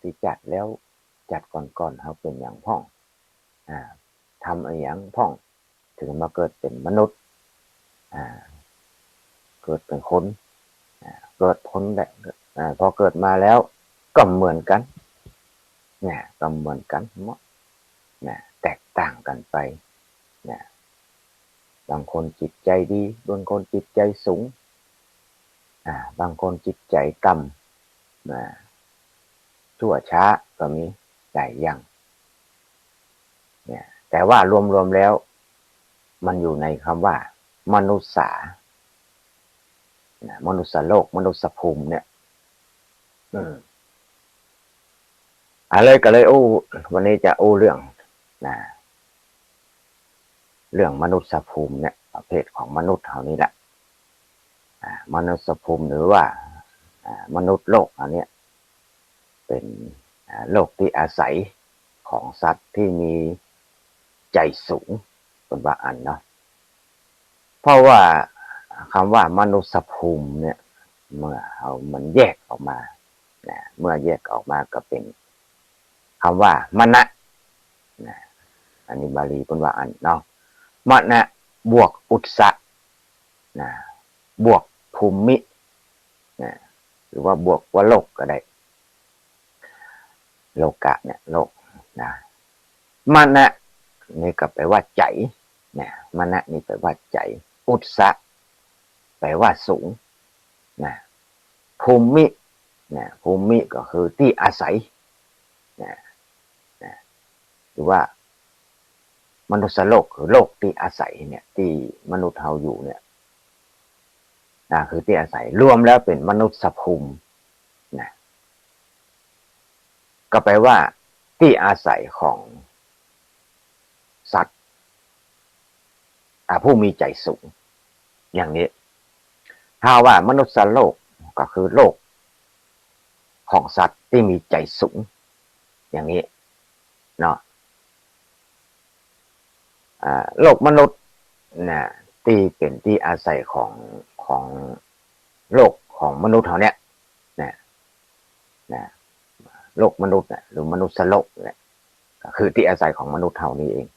ที่จัดแล้วจัดก่อนเขาเป็นอย่างพ่องทำอะไรอย่างพ่องถึงมาเกิดเป็นมนุษย์เกิดเป็นคนเกิดพ้นแบบพอเกิดมาแล้วก็เหมือนกันเนี่ยก็เหมือนกันหมดเนี่ยแตกต่างกันไปเนี่ยบางคนจิตใจดีบางคนจิตใจสูงบางคนจิตใจต่ำชั่วช้าก็มีหลายอย่างเนี่ยแต่ว่ารวมแล้วมันอยู่ในคำว่ามนุษย์มนุษย์โลกมนุษย์ภูมิเนี่ยเลยก็เลยวันนี้จะเรื่องเรื่องมนุษย์ภูมิเนี่ยประเภทของมนุษย์เท่านี้แหละมนุษย์ภูมิหรือว่ามนุษย์โลกอันนี้เป็นโลกที่อาศัยของสัตว์ที่มีใจสูงเป็นว่าอันเนาะเพราะว่าคำว่ามนุษย์ภูมิเนี่ยเมื่อมันแยกออกมาเมื่อแยกออกมาก็เป็นคำว่ามณะอันนี้บาลีเป็นว่าอันเนาะมณะบวกอุตสะบวกภูมิหรือว่าบวกว่าโลกก็ได้โลกะเนี่ยโลกมณะนี่ก็แปลว่าใจมณะนี่แปลว่าใจอุตสะแปลว่าสูงภูมิภูมิก็คือที่อาศัยหรือว่ามนุษย์โลกคือโลกที่อาศัยเนี่ยที่มนุษย์เราอยู่เนี่ยคือที่อาศัยรวมแล้วเป็นมนุษย์ภูมิก็แปลว่าที่อาศัยของสัตว์ผู้มีใจสูงอย่างนี้ถ้าว่ามนุษย์โลกก็คือโลกของสัตว์ที่มีใจสูงอย่างนี้เนาะโลกมนุษย์ที่เป็นที่อาศัยของโลกของมนุษย์เขาเนี่ยโลกมนุษย์หรือมนุษย์โลกเนี่ยก็คือที่อาศัยของมนุษย์เท่านี้เอง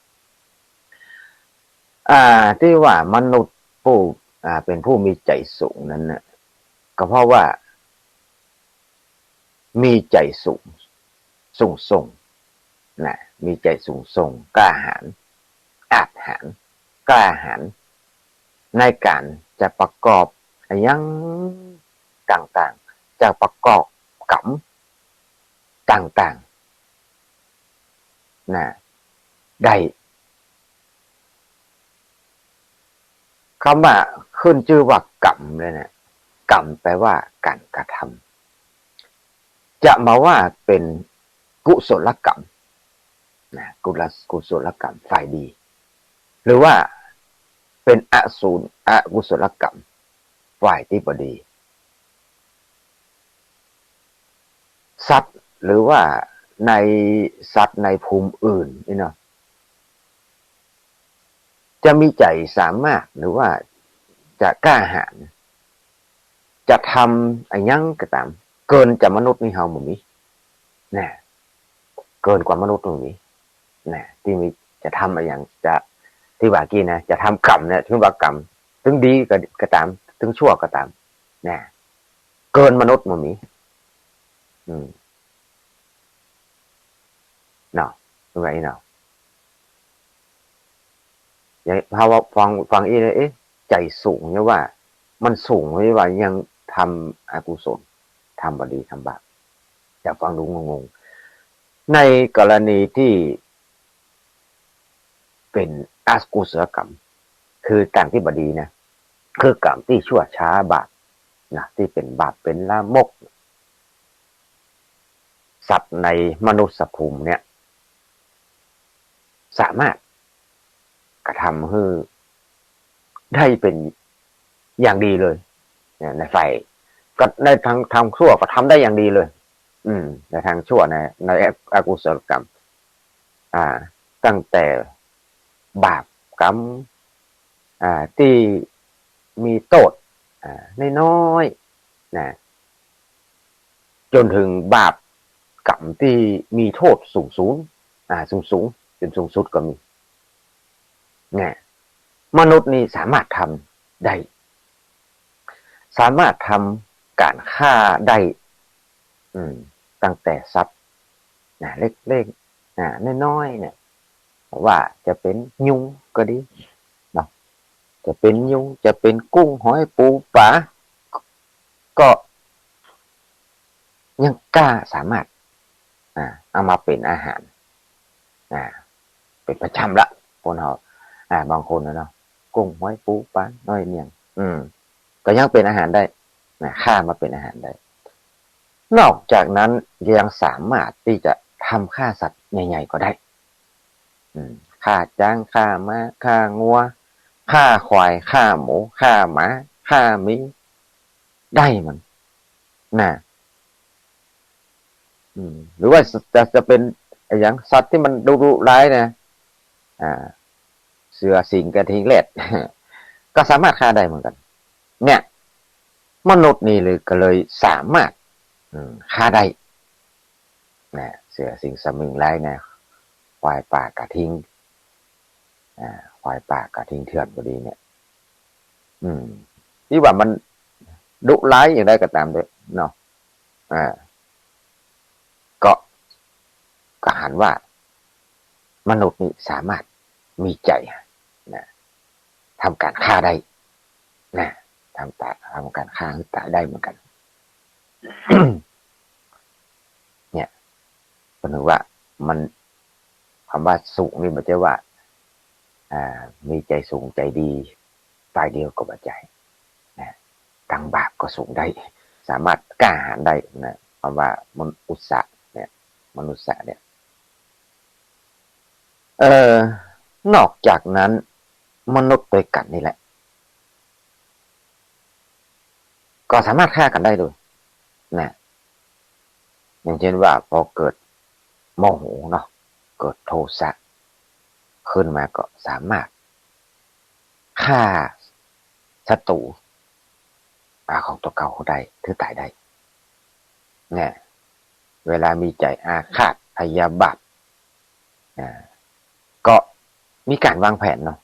ที่ว่ามนุษย์ผู้เป็นผู้มีใจสูงนั้นนะก็เพราะว่ามีใจสูงส่งมีใจสูงส่งกล้าหาญอาจหาญกล้าหาญในการจะประกอบอย่างต่างๆจะประกอบกรรมต่างๆได้คำว่าขึ้นชื่อว่ากรรมเลยเนี่ยกรรมแปลว่าการกระทำจะมาว่าเป็นกุศลกรรมกุศลกรรมฝ่ายดีหรือว่าเป็นอกุศลกรรมฝ่ายที่บดีสัตว์หรือว่าในสัตว์ในภูมิอื่นนี่เนาะจะมีใจสามารถหรือว่าจะกล้าหาญจะทำอะไรยังก็ตามเกินจากมนุษย์นี่เฮาบ่มีเกินกว่ามนุษย์ตรงนี้ที่มีจะทำอะไรอย่างจะที่ว่ากี้นะจะทำกรรมเนี่ยถึงว่ากรรมถึงดีก็ตามถึงชั่วก็ตามเกินมนุษย์บ่มีเนาะเป็นไงเนาะอย่างภาวะฟังอีเลยใจสูงเนี่ยว่ามันสูงไม่ว่ายังทำอกุศลทำบดีทำบาปจะฟังดูงงๆในกรณีที่เป็นอกุศลกรรมคือการที่บดีนะคือกรรมที่ชั่วช้าบาปที่เป็นบาปเป็นลามกสัตว์ในมนุษย์ภูมิเนี่ยสามารถกระทำให้ได้เป็นอย่างดีเลยในฝ่ายก็ในทางชั่วก็ทำได้อย่างดีเลยในทางชั่วในอกุศลกรรมตั้งแต่บาปกรรมที่มีโทษน้อยจนถึงบาป กรรมที่มีโทษสูงสูงจนสูงสุดก็มีเนี่ยมนุษย์นี่สามารถทำได้สามารถทำการฆ่าได้ตั้งแต่สัตว์เล็กๆน้อยๆเนี่ยว่าจะเป็นยุงก็ดีเนาะจะเป็นยุงจะเป็นกุ้งหอยปูปลาก็ยังกล้าสามารถเอามาเป็นอาหารเป็นประจำละคนเราบางคนนะเนาะกุ้งหอยปูปลาน้อยเนี่ยก็ยังเป็นอาหารได้ฆ่ามาเป็นอาหารได้นอกจากนั้นยังสามารถที่จะทำฆ่าสัตว์ใหญ่ๆก็ได้ฆ่าจ้างฆ่าม้าฆ่างัวฆ่าควายฆ่าหมูฆ่าหมาฆ่าหมีได้มันหรือว่าจะเป็นอย่างสัตว์ที่มันดุร้ายนะเสือสิงกระทิงเล็ดก็สามารถฆ่าได้เหมือนกันเนี่ยมนุษย์นี่เลยก็เลยสามารถฆ่าได้เสือสิงสมิงร้ายนะควายป่ากระทิงควายป่ากระทิงเถื่อนพอดีเนี่ยที่ว่ามันดุร้ายอย่างไรก็ตามด้วยเนาะก็หันว่ามนุษย์นี่สามารถมีใจทำการฆ่าได้ทำการฆ่าตายได้เหมือนกัน เนี่ยก็นึกว่ามันคำว่าสูงนี่มันจะว่ามีใจสูงใจดีฝ่ายเดียวก็บ่ใจตั้งบาปก็สูงได้สามารถกล้าหาญได้นะคำว่ามนุษย์เนี่ยมนุษย์เนี่ยนอกจากนั้นมนุษย์ด้วยกันนี่แหละก็สามารถฆ่ากันได้ด้วยอย่างเช่นว่าพอเกิดโมโหเนาะเกิดโทสะขึ้นมาก็สามารถฆ่าศัตรูของตัวเก่าเขาได้ถือตายได้เวลามีใจอาฆาตพยาบาทก็มีการวางแผนเนาะ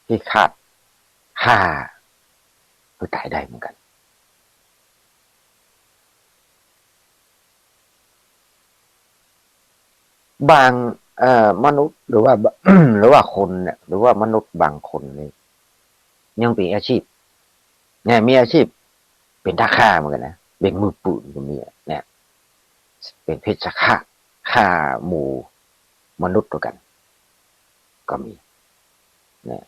ที่ฆ่าถือตายได้เหมือนกันบางมนุษย์หรือว่า หรือว่าคนเนี่ยหรือว่ามนุษย์บางคนนี่ยังมีอาชีพมีอาชีพเป็นทหารเหมือนกันนะเป็นมือปืนก็มีเนี่ยเป็นเพชฌฆาตฆ่าหมู่มนุษย์ตัวกันก็มี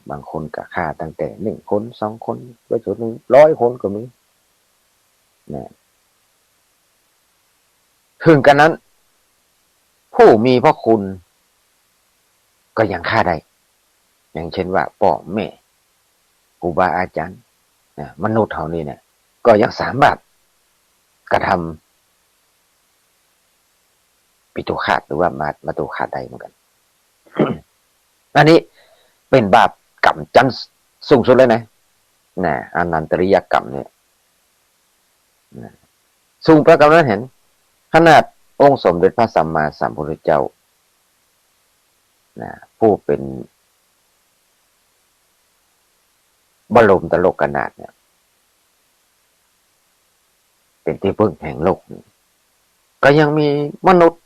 บางคนก็ฆ่าตั้งแต่1 คน2 คนไปจนถึง100 คนก็มีถึงกันนั้นผู้มีพระคุณก็ยังฆ่าได้อย่างเช่นว่าพ่อแม่ครูบาอาจารย์มนุษย์เท่านี้เนี่ยก็ยังสามารถกระทำปิตุฆาตหรือว่ามาตุฆาตได้เหมือนกัน อันนี้เป็นบาปกรรมชั้นสูงสุดเลยนะอนันตริยกรรมเนี่ยสูงประการนั้นเห็นขนาดองค์สมเด็จพระสัมมาสัมพุทธเจ้าผู้เป็นบรมตโลกนาถเนี่ยเป็นที่พึ่งแห่งโลกก็ยังมีมนุษย์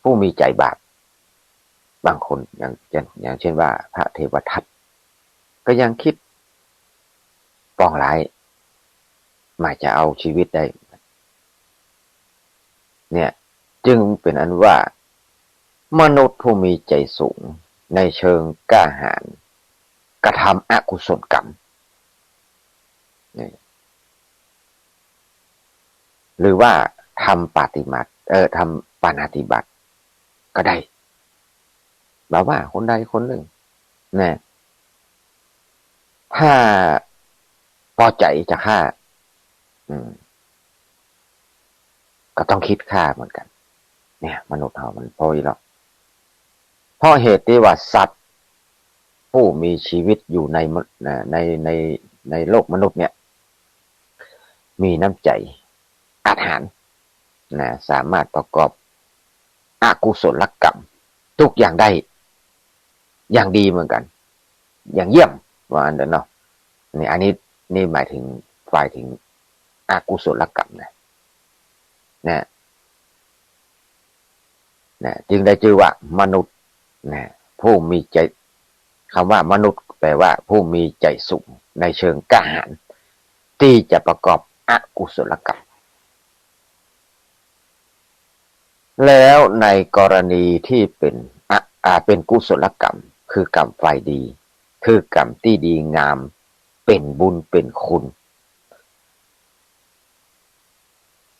ผู้มีใจบาปบางคนอย่างเช่นว่าพระเทวทัตก็ยังคิดปองร้ายมาจะเอาชีวิตได้เนี่ยจึงเป็นอันว่ามนุษย์ผู้มีใจสูงในเชิงกล้าหาญกระทำอกุศลกรรมหรือว่าทำปาฏิมาริย์ทำปาณาติบาตก็ได้แบบว่าคนใดคนหนึ่งถ้าพอใจจะฆ่าก็ต้องคิดฆ่าเหมือนกันมนุษย์เรามันพออยู่แล้วเพราะเหตุที่ว่าสัตว์ผู้มีชีวิตอยู่ในโลกมนุษย์เนี่ยมีน้ำใจอาถรรพ์ นะสามารถประกอบอกุศลกรรมทุกอย่างได้อย่างดีเหมือนกันอย่างเยี่ยมว่าอันเดนเนาะนี่อันนี้นี่หมายถึงฝ่ายถึงอกุศลกรรมนะจึงได้ชื่อว่ามนุษย์นะผู้มีใจคำว่ามนุษย์แปลว่าผู้มีใจสูงในเชิงกล้าหาญที่จะประกอบอกุศลกรรมแล้วในกรณีที่เป็นกุศลกรรมคือกรรมฝ่ายดีคือกรรมที่ดีงามเป็นบุญเป็นคุณ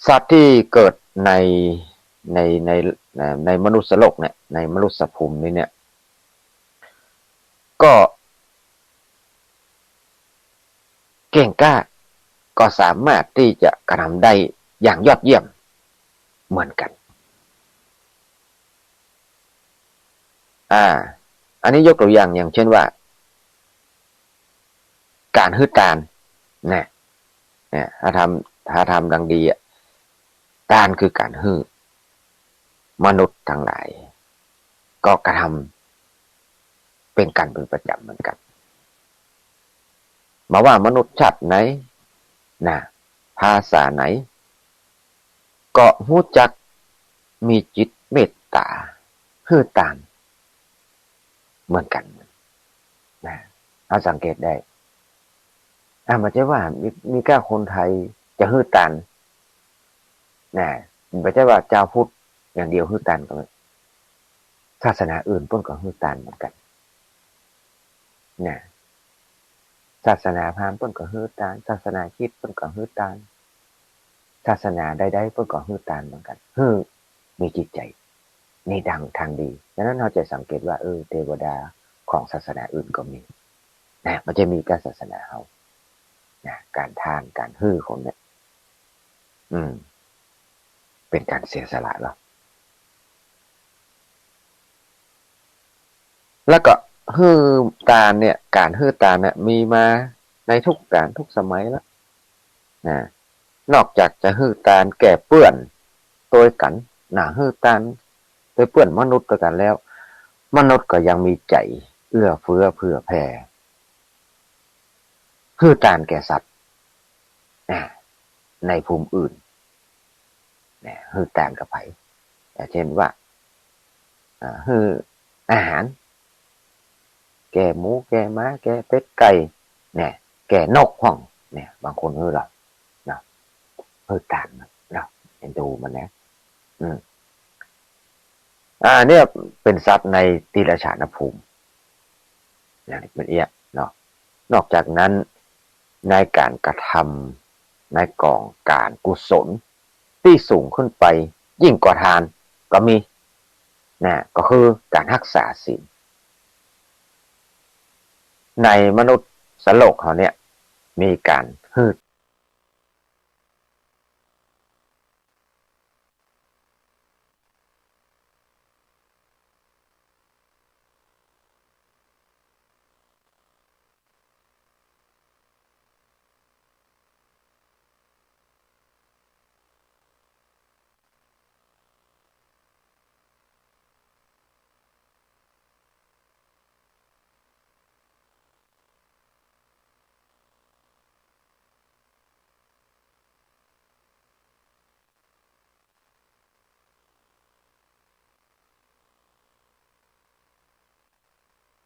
สัตว์ที่เกิดในในในมนุษย์โลกเนี่ยในมนุษย์ภูมินี้เนี่ยก็เก่งกล้าก็สามารถที่จะกระทำได้อย่างยอดเยี่ยมเหมือนกันอันนี้ยกตัวอย่างเช่นว่าการฮื้อตานเนี่ยถ้าทำดังดีตานคือการฮื้อมนุษย์ทั้งหลายก็กระทำเป็นการเป็นประจำเหมือนกันมาว่ามนุษย์ชาติไหนภาษาไหนก็รู้จักมีจิตเมตตาฮื้อตานเหมือนกันเราสังเกตได้มันจะว่ามีแค่คนไทยจะฮื้อตานไม่ใช่ว่าเจ้าพุทธอย่างเดียวฮื้อตานก็ไม่ศาสนาอื่นเพิ่นก็ฮื้อตานเหมือนกันศาสนาพราหมณ์เพิ่นก็ฮื้อตานศาสนาคริสต์เพิ่นก็ฮื้อตานศาสนาใดๆเพิ่นก็ฮื้อตานเหมือนกันมีจิตใจนี่ดังทางดีดังนั้นเราจะสังเกตว่าเทวดาของศาสนาอื่นก็มีมันจะมีการศาสนาเฮาการทานการฮื้อคนเนี่ยเป็นการเสียสละแล้วแล้วก็ฮื้อตาเนี่ยการฮื้อตาเนี่ยมีมาในทุกการทุกสมัยแล้วนอกจากจะฮื้อตาแก่เปื้อนตัวกันฮื้อตาตัวเปื้อนมนุษย์ตัวกันแล้วมนุษย์ก็ยังมีใจเอื้อเฟื้อเผื่อแผ่ฮื้อตาแก่สัตว์ในภูมิอื่นฮื้อตากับไผเช่นว่าฮื้ออาหารแก่หมูแก่ม้าแก่เป็ดไก่แก่นกห้องบางคนฮื้อหรอฮื้อตาเห็นดูมันนะเนี่ยเป็นสัตว์ในติรฉานภูมิอย่างนี้เป็นเนาะนอกจากนั้นในการกระทำในกองการกุศลที่สูงขึ้นไปยิ่งกว่าทานก็มีก็คือการรักษาศีลในมนุษย์โลกเขาเนี่ยมีการฮื้อ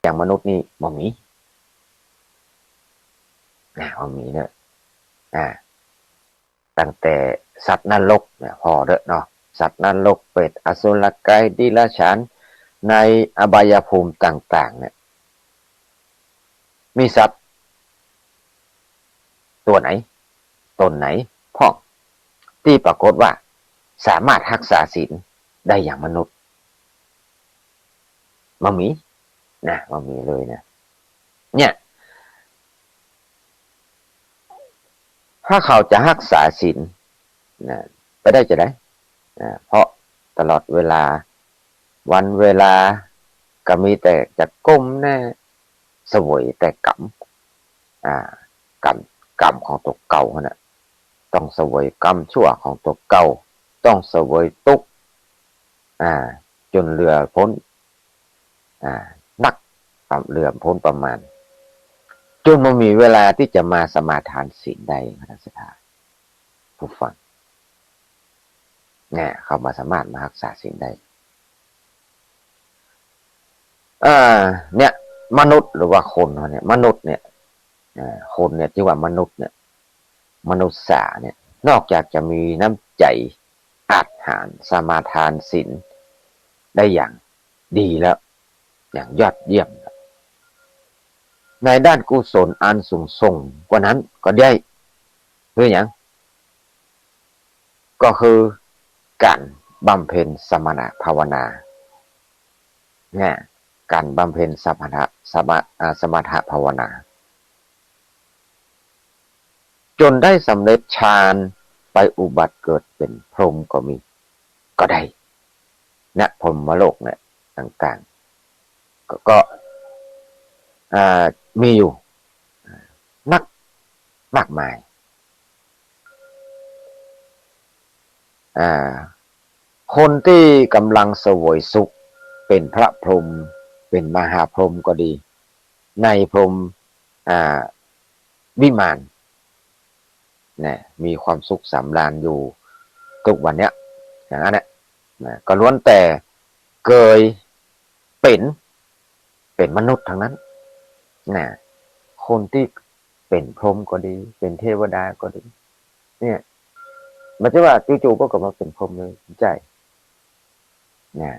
อย่างมนุษย์นี่บ่มีบ่มีเนอะตั้งแต่สัตว์นรกพอเด้อเนาะสัตว์นรกเปรตอสุรกายดิลฉานในอบายภูมิต่างๆเนี่ยมีสัตว์ตัวไหนตนไหนพ่อที่ปรากฏว่าสามารถรักษาศีลได้อย่างมนุษย์บ่มีบ่มีเลยเนี่ยถ้าเขาจะรักษาศีลไปได้จะได้เพราะตลอดเวลาวันเวลาก็มีแต่จะก้มเสวยแต่กรรมกรรมของตัวเก่าต้องเสวยกรรมชั่วของตัวเก่า ต้องเสวยทุกข์จนเรือพ้นนักเรือพ้นประมาณจนมันมีเวลาที่จะมาสมาทานศีลได้พระสถานผู้ฟังเนี่ยเขามาสามารถมารักษาศีลได้เนี่ยมนุษย์หรือว่าคนเนี่ยมนุษย์เนี่ยคนเนี่ยที่ว่ามนุษย์เนี่ยมนุษย์เนี่ยนอกจากจะมีน้ำใจอาจหารสมาทานศีลได้อย่างดีแล้วอย่างยอดเยี่ยมในด้านกุศลอันสูงส่งกว่านั้นก็ได้คืออย่างก็คือการบำเพ็ญสมณภาวนาเนี่ยการบำเพ็ญสมถภาวนาจนได้สำเร็จฌานไปอุบัติเกิดเป็นพรหมก็มีก็ได้นะพรหมโลกเนี่ยต่างๆก็มีอยู่นักมากมายคนที่กำลังเสวยสุขเป็นพระพรหมเป็นมหาพรหมก็ดีในพรหมวิมานเนี่ยมีความสุขสำราญอยู่ทุกวันเนี้ยอย่างนั้นเนี่ยก็ล้วนแต่เกยเป็นมนุษย์ทั้งนั้นนะคนที่เป็นพรหมก็ดีเป็นเทวดาก็ดีเนี่ยมันจะว่าจู่ๆก็กลับมาเป็นพรหมเลยใช่นะ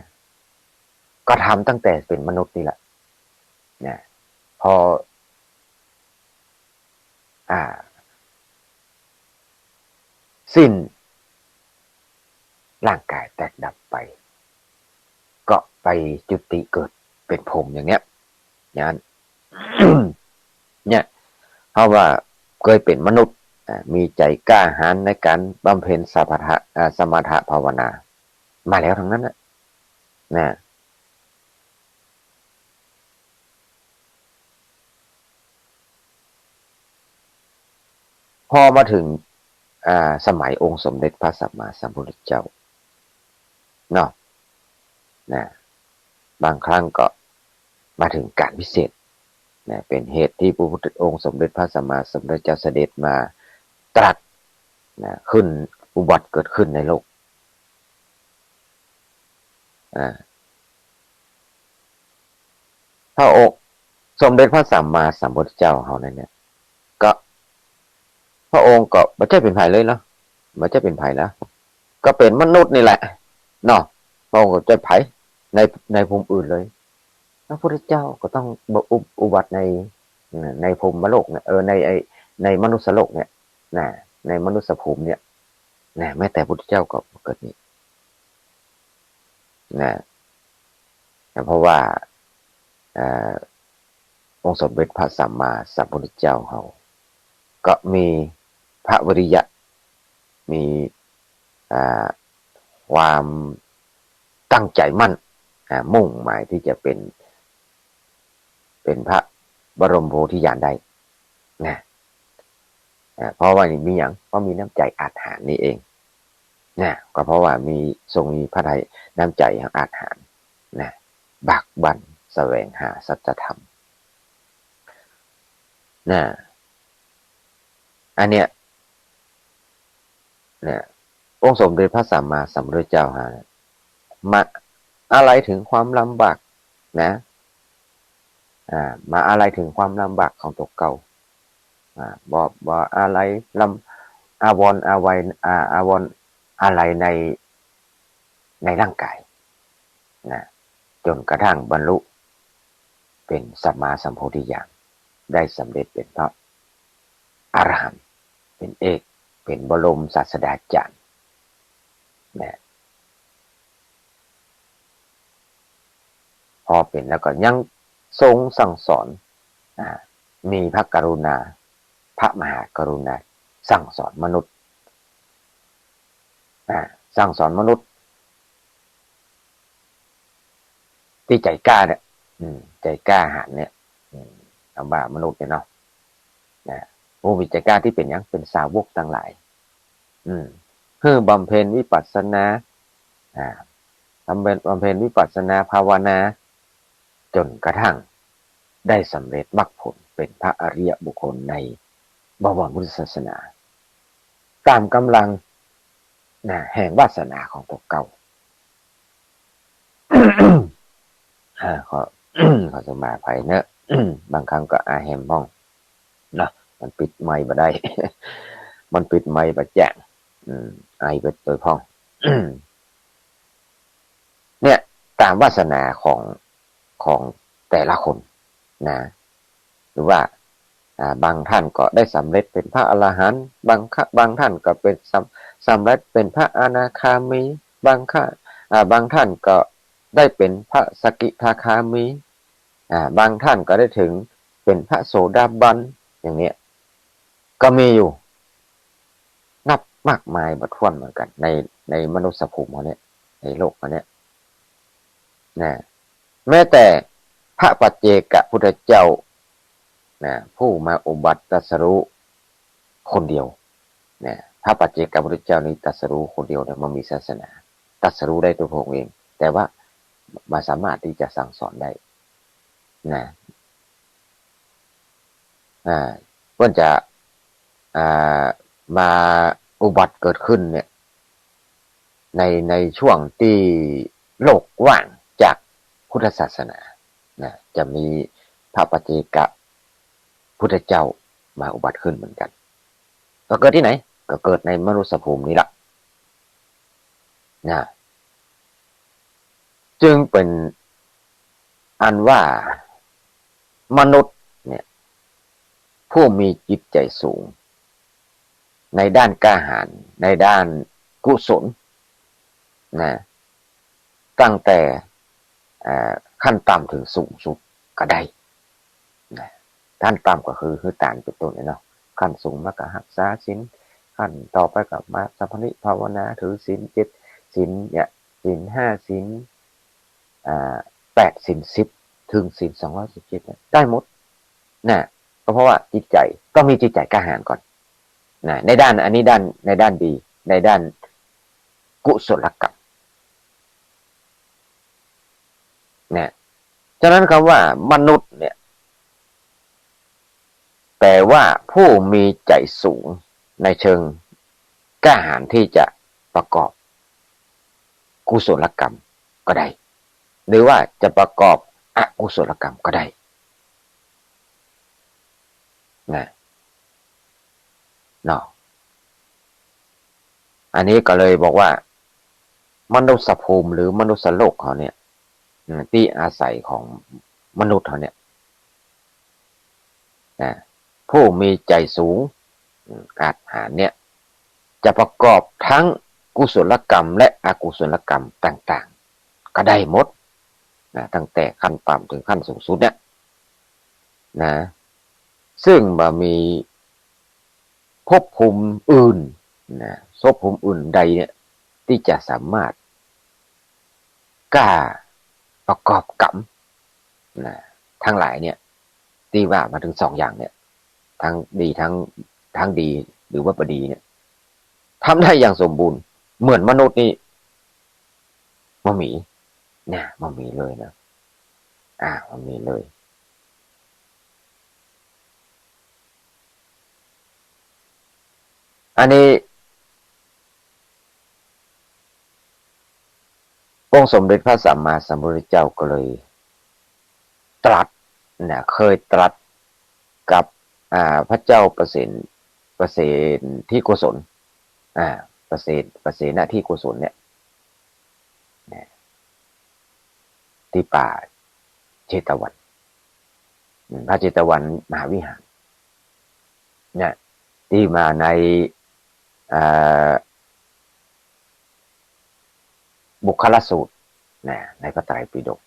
ก็ทำตั้งแต่เป็นมนุษย์นี่แหละนะพอสิ้นร่างกายแตกดับไปก็ไปจุติเกิดเป็นพรหมอย่างเงี้ยอย่างนั้น เนี่ยเพราะว่าเคยเป็นมนุษย์มีใจกล้าหาญในการบำเพ็ญสมถะภาวนามาแล้วทั้งนั้นนะพอมาถึงสมัยองค์สมเด็จพระสัมมาสัมพุทธเจ้าเนาะนะบางครั้งก็มาถึงการพิเศษนะเป็นเหตุที่พระพุทธองค์สมเด็จพระสัมมาสัมพุทธเจ้าเสด็จมาตรัสนะขึ้นอุบัติเกิดขึ้นในโลกพระองค์สมเด็จพระสัมมาสัมพุทธเจ้าเขาเนี่ยก็พระองค์ก็ไม่ใช่เป็นไผ่เลยเนาะไม่ใช่เป็นไผ่แล้วก็เป็นมนุษย์นี่แหละเนาะพระองค์ก็จะไผ่ในภูมิอื่นเลยพระพุทธเจ้าก็ต้องอุบัติในภูมิโลกเนี่ยในมนุษย์โลกเนี่ยนะในมนุษย์ภูมิเนี่ยนะแม้แต่พุทธเจ้าก็เกิดนี้นะเพราะว่าองค์สมเด็จพระสัมมาสัมพุทธเจ้าเขาก็มีพระวิริยะมีความตั้งใจมั่นมุ่งหมายที่จะเป็นพระบรมโพธิญาณได้นะเพราะว่ามีอย่างเพราะมีน้ำใจอาถรรพ์นี่เองนะก็เพราะว่าทรงมีพระทัยน้ำใจอย่างอาถรรพ์นะบักบั่นแสวงหาสัจธรรมนะอันเนี้ยเนี่ยองค์สมเด็จพระสัมมาสัมพุทธเจ้ามาอะไรถึงความลำบากนะมาอะไรถึงความลำบากของตัวเก่าบอกอะไรอาวรอาวัยอาวรอะไรในร่างกายนะจนกระทั่งบรรลุเป็นสัมมาสัมโพธิญาณได้สำเร็จเป็นพระอรหันต์เป็นเอกเป็นบรมศาสดาจารย์นะพอเป็นแล้วก็ยังทรงสั่งสอนมีพระกรุณาพระมหากรุณาสั่งสอนมนุษย์สั่งสอนมนุษย์ที่ใจกล้าเนี่ยใจกล้าหาญเนี่ยเอาว่ามนุษย์เนี่ยเนาะผู้มีใจกล้าที่เป็นยังเป็นสาวกทั้งหลาย เพื่อบำเพ็ญวิปัสสนาบำเพ็ญวิปัสสนาภาวนาจนกระทั่งได้สำเร็จมรรคผลเป็นพระอริยบุคคลในบวรพุทธศาสนาตามกำลังแห่งวาสนาของตัวเก่า ขอ ขอสมาภัยเนอะ บางครั้งก็อาแฮมบ้องเนาะมันปิดไมค์บ่ได้ มันปิดไมค์บ่แจ้งไอไปตัวพ้อง เนี่ยตามวาสนาของแต่ละคนนะหรือว่าบางท่านก็ได้สำเร็จเป็นพระอรหันต์บางท่านก็เป็นสำเร็จเป็นพระอนาคามีบางท่านก็ได้เป็นพระสกิทาคามีบางท่านก็ได้ถึงเป็นพระโสดาบันอย่างเนี้ยก็มีอยู่นับมากมายบัดถ้วนเหมือนกันในมนุษยภูมิเนี้ยในโลกเนี้ยนะแม้แต่พระปัจเจกพุทธเจ้าผู้มาอุบัติตรัสรู้คนเดียวพระปัจเจกพุทธเจ้านี้ตรัสรู้คนเดียวมันมีศาสนาตรัสรู้ได้ตัวพระองค์เองแต่ว่ามาสามารถที่จะสั่งสอนได้เพื่อจะมาอุบัติเกิดขึ้นเนี่ยในช่วงที่โลกว่างจากพุทธศาสนาจะมีพระปัจเจกพุทธเจ้ามาอุบัติขึ้นเหมือนกันก็เกิดที่ไหนก็เกิดในมนุษยภูมินี้ละจึงเป็นอันว่ามนุษย์เนี่ยผู้มีจิตใจสูงในด้านกล้าหาญในด้านกุศลตั้งแต่ขั้นต่ำถึงสูงสุดก็ได้ขั้นต่ำก็คือตานเป็นต้นเนาะขั้นสูงมากก็รักษาศีลขั้นต่อไปกับมาสัมภนิภาวนาถือศีล7ศีลศีล5ศีล8ศีล10ถึงศีล217ได้หมดก็เพราะว่าจิตใจก็มีจิตใจกล้าหาญก่อนในด้านอันนี้ในด้านดีในด้านกุศลกรรมฉะนั้นคำว่ามนุษย์เนี่ยแปลว่าผู้มีใจสูงในเชิงกล้าหาญที่จะประกอบกุศลกรรมก็ได้หรือว่าจะประกอบอกุศลกรรมก็ได้เนาะอันนี้ก็เลยบอกว่ามนุษยภูมิหรือมนุษยโลกเขาเนี่ยที่อาศัยของมนุษย์เขาเนี่ยผู้มีใจสูงอาจหาเนี่ยจะประกอบทั้งกุศลกรรมและอกุศลกรรมต่างๆก็ได้หมดตั้งแต่ขั้นต่ำถึงขั้นสูงสุดเนี่ยซึ่งบ่มีภพภูมิอื่นภพภูมิอื่นใดเนี่ยที่จะสามารถกล้าประกอบกรรมทั้งหลายเนี่ยที่ว่ามาถึง2อย่างเนี่ยทั้งดีทั้งดีหรือว่าบดีเนี่ยทำได้อย่างสมบูรณ์เหมือนมนุษย์นี่มันมีมันมีเลยนะมันมีเลยอันนี้องค์สมเด็จพระสัมมาสัมพุทธเจ้าก็เลยตรัสเคยตรัสกับพระเจ้าประเสนที่กุศลประเสนที่กุศลเนี่ยที่ป่าเชตวันพระเชตวันมหาวิหารที่มาในบุคลสูตรในพระไตรปิฎก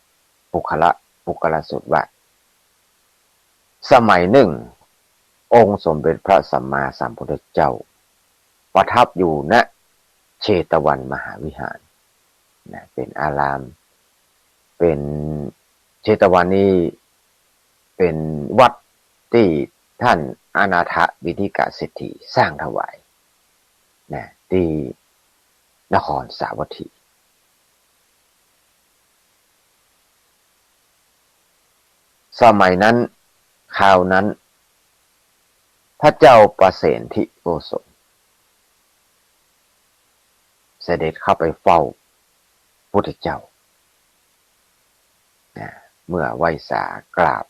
บุคลสูตรว่าสมัยหนึ่งองค์สมเด็จพระสัมมาสัมพุทธเจ้าประทับอยู่ณเชตวันมหาวิหารเป็นอารามเป็นเชตวันนี้เป็นวัดที่ท่านอนาถวินิกะเศรษฐีสร้างถวายที่ นครสาวัตถีสมัยนั้นคราวนั้นพระเจ้าประเสนทิโกศลเสด็จเข้าไปเฝ้าพุทธเจ้าเมื่อไหว้สากราบ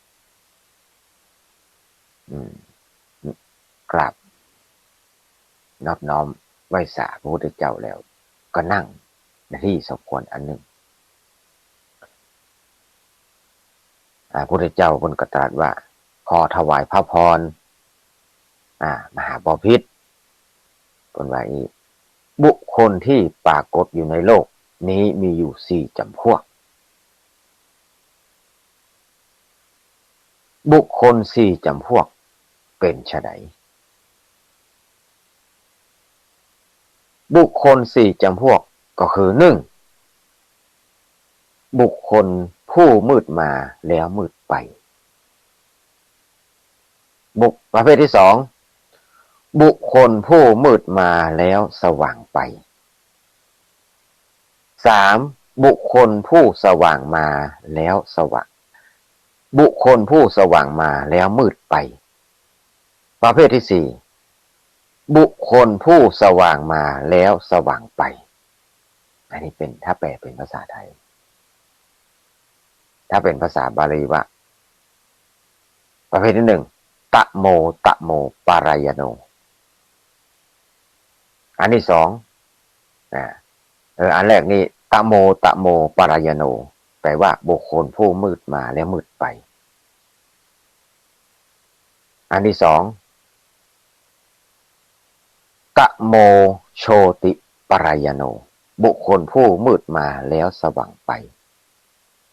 นอบน้อมไหว้สาพระพุทธเจ้าแล้วก็นั่งในที่สมควรอันหนึ่งพระพุทธเจ้าเพิ่นก็ตรัสว่าขอถวายพระพรมหาบพิตรเพิ่นว่าอีกบุคคลที่ปรากฏอยู่ในโลกนี้มีอยู่4จำพวกบุคคล4จำพวกเป็นไฉนบุคคล4จำพวกก็คือ1บุคคลผู้มืดมาแล้วมืดไปประเภทที่2บุคคลผู้มืดมาแล้วสว่างไป3บุคคลผู้สว่างมาแล้วสว่างบุคคลผู้สว่างมาแล้วมืดไปประเภทที่4บุคคลผู้สว่างมาแล้วสว่างไปอันนี้เป็นถ้าแปลเป็นภาษาไทยถ้าเป็นภาษาบาลีว่าประเภทที่1ตะโมปารายโนอันที่2อันแรกนี่ตะโมปารายโนแปลว่าบุคคลผู้มืดมาแล้วมืดไปอันที่2กะโมโชติปารายโนบุคคลผู้มืดมาแล้วสว่างไป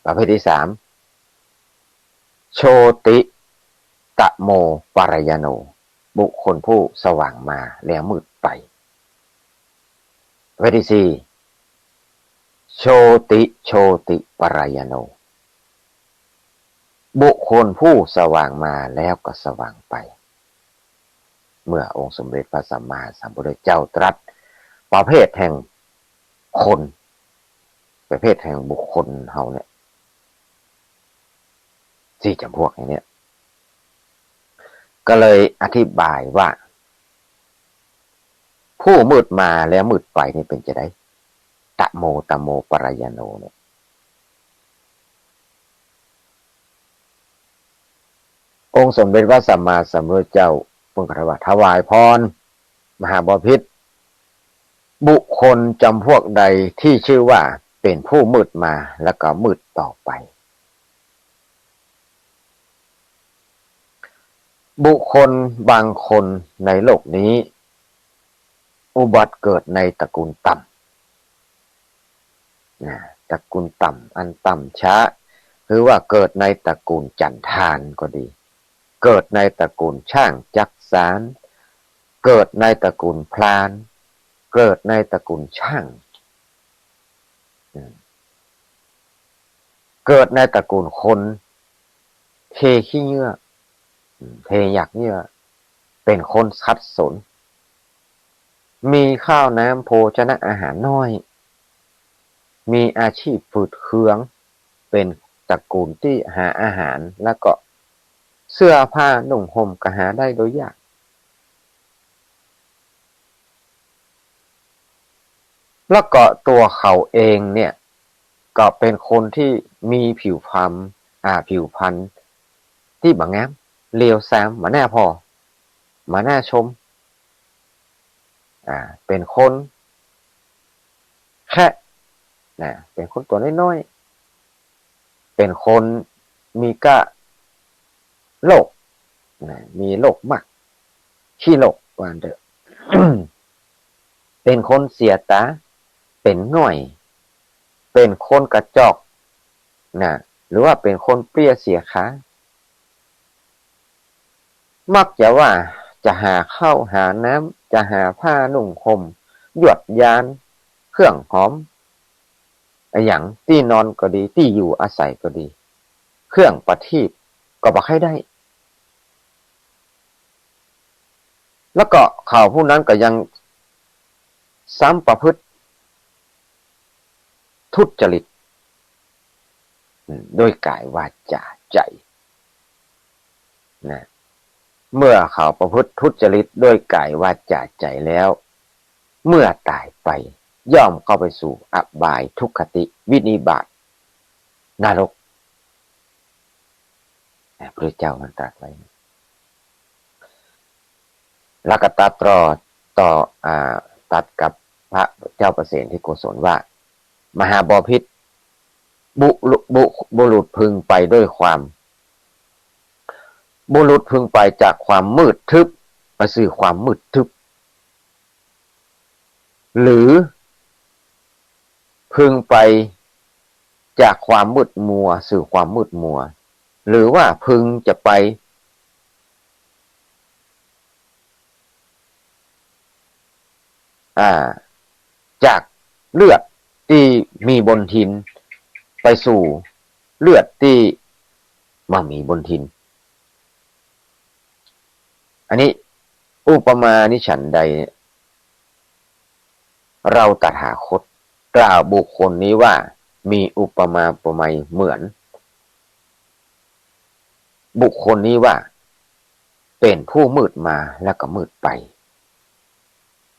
ประเภทที่3โชติกะโมปารายโนบุคคลผู้สว่างมาแล้วมืดไปประเภทที่4โชติปารายโนบุคคลผู้สว่างมาแล้วก็สว่างไปเมื่อองค์สมเด็จพระสัมมาสัมพุทธเจ้าตรัสประเภทแห่งคนประเภทแห่งบุคคลเฮาเนี่ย4จำพวกอย่างเนี้ยก็เลยอธิบายว่าผู้มืดมาแล้วมืดไปนี่เป็นจะได้ตะโมปารายโนเนี่ยองค์สมเด็จพระสัมมาสัมพุทธเจ้าเพิ่นก็ถวายพรมหาบพิตรบุคคลจำพวกใดที่ชื่อว่าเป็นผู้มืดมาแล้วก็มืดต่อไปบุคคลบางคนในโลกนี้อุบัติเกิดในตระกูลต่ำตระกูลต่ำอันต่ำช้าคือว่าเกิดในตระกูลจันทานก็ดีเกิดในตระกูลช่างจักสานเกิดในตระกูลพรานเกิดในตระกูลช่างเกิดในตระกูลคนเทขี้เยื่อเทอยากเยื่อเป็นคนขัดสนมีข้าวน้ำโภชนะอาหารน้อยมีอาชีพฝืดเคืองเป็นตระกูลที่หาอาหารแล้วก็เสื้อผ้านุ่งห่มก็หาได้โดยยากแล้วก็ตัวเขาเองเนี่ยก็เป็นคนที่มีผิวพรรณที่บางงามเลวทรามมาแน่พอมาแน่ชมเป็นคนแค่เป็นคนตัวน้อยๆเป็นคนมีกะโลกมีโลกมากขี้โลกว่าเด้อ เป็นคนเสียตาเป็นง่อยเป็นคนกระจอกหรือว่าเป็นคนเปรี้ยเสียขามักจะว่าจะหาข้าวหาน้ำจะหาผ้านุ่งห่มหยวดยานเครื่องหอมอย่างที่นอนก็ดีที่อยู่อาศัยก็ดีเครื่องประทีปก็บ่ให้ได้แล้วก็เขาผู้นั้นก็ยังซ้ำประพฤติ ทุจริตโดยกายวาจาใจนะเมื่อเขาประพฤติทุจริตโดยกายวาจาใจแล้วเมื่อตายไปย่อมเข้าไปสู่อบายทุกขติวินิบาตนรกพระเจ้ามันตรัสไว้แล้วก็ตัดต่อตัดกับพระเจ้าประเสนที่โกศลว่ามหาบพิตรบุรุษพึงไปด้วยความบุรุษพึงไปจากความมืดทึบไปสู่ความมืดทึบหรือพึงไปจากความมืดมัวสู่ความมืดมัวหรือว่าพึงจะไปจากเลือดที่มีบนทินไปสู่เลือดที่ไม่มีบนทินอันนี้อุปมานิฉันใดเราตถาคตกล่าวบุคคลนี้ว่ามีอุปมาอุปไมยเหมือนบุคคลนี้ว่าเป็นผู้มืดมาแล้วก็มืดไป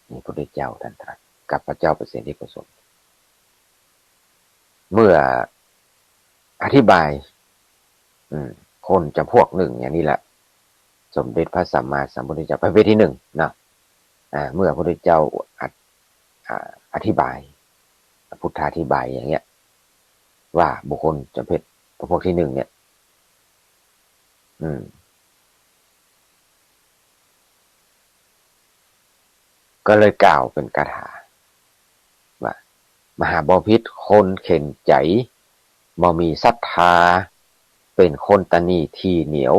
นี่พระพุทธเจ้าท่านตรัสกับพระเจ้าประเสนที่โกศลเมื่ออธิบายคนจำพวกหนึ่งอย่างนี้แหละสมเด็จพระสัมมาสัมพุทธเจ้าประเภทที่หนึ่งนะเมื่อพระพุทธเจ้าอธิบายพุทธาธิบายอย่างเงี้ยว่าบุคคลจำเพศพวกที่หนึ่งเนี่ยก็เลยกล่าวเป็นคาถาว่ามหาบพิตรคนเข็นใจบ่มีศรัทธาเป็นคนตนีทีเหนียว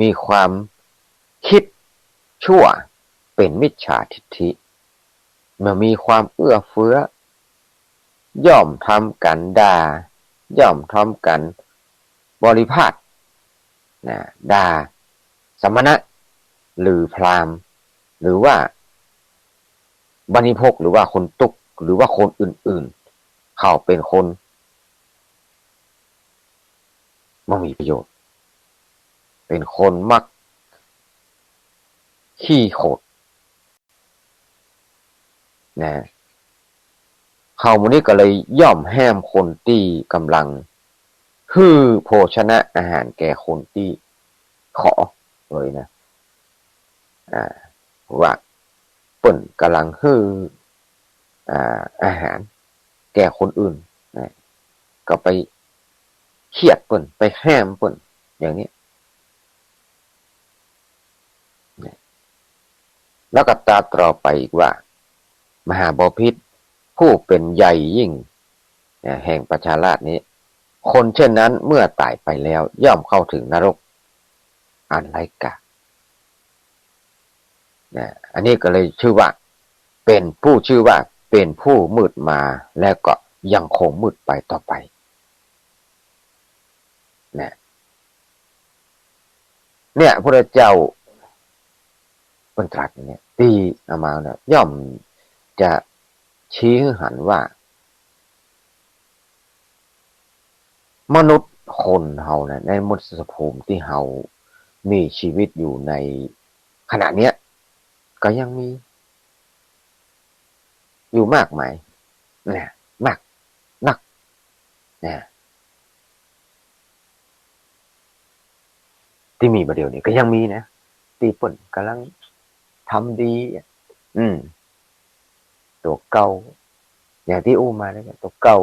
มีความคิดชั่วเป็นมิจฉาทิฏฐิเมื่อมีความเอื้อเฟื้อย่อมทำกันด่าย่อมทำกันบริพาทด่าสมณะหรือพราหมณ์หรือว่าบริพกหรือว่าคนตุกหรือว่าคนอื่นๆเขาเป็นคนไม่มีประโยชน์เป็นคนมักขี้โขดเขาหมู่นี้ก็เลยย่อมแห้มคนที่กำลังฮือโภชนะอาหารแก่คนที่ขอเลยนะว่าเปิ่นกำลังฮืออาหารแก่คนอื่นนะก็ไปเครียดเปิ่นไปแห้มเปิ่นอย่างนี้แล้วก็ตาต่อไปอีกว่ามหาบพิตรผู้เป็นใหญ่ยิ่งแห่งประชาราษฎร์นี้คนเช่นนั้นเมื่อตายไปแล้วย่อมเข้าถึงนรกอันไร้กาศอันนี้ก็เลยชื่อว่าเป็นผู้ชื่อว่าเป็นผู้มืดมาแล้วก็ยังคงมืดไปต่อไปเนี่ยพระเจ้าเป็นตรัสเนี่ยตีอามาเนี่ยย่อมจะชี้ให้หันว่ามนุษย์คนเฮาเนี่ยในมนุษยภูมิที่เฮามีชีวิตอยู่ในขณะเนี้ยก็ยังมีอยู่มากมายเนี่ยมากนักเนี่ยที่มีประเดี๋ยวนี้ก็ยังมีนะตีป่นกำลังทำดีตัวเก่าอย่างที่อู้มาเนี่ยตัวเก่า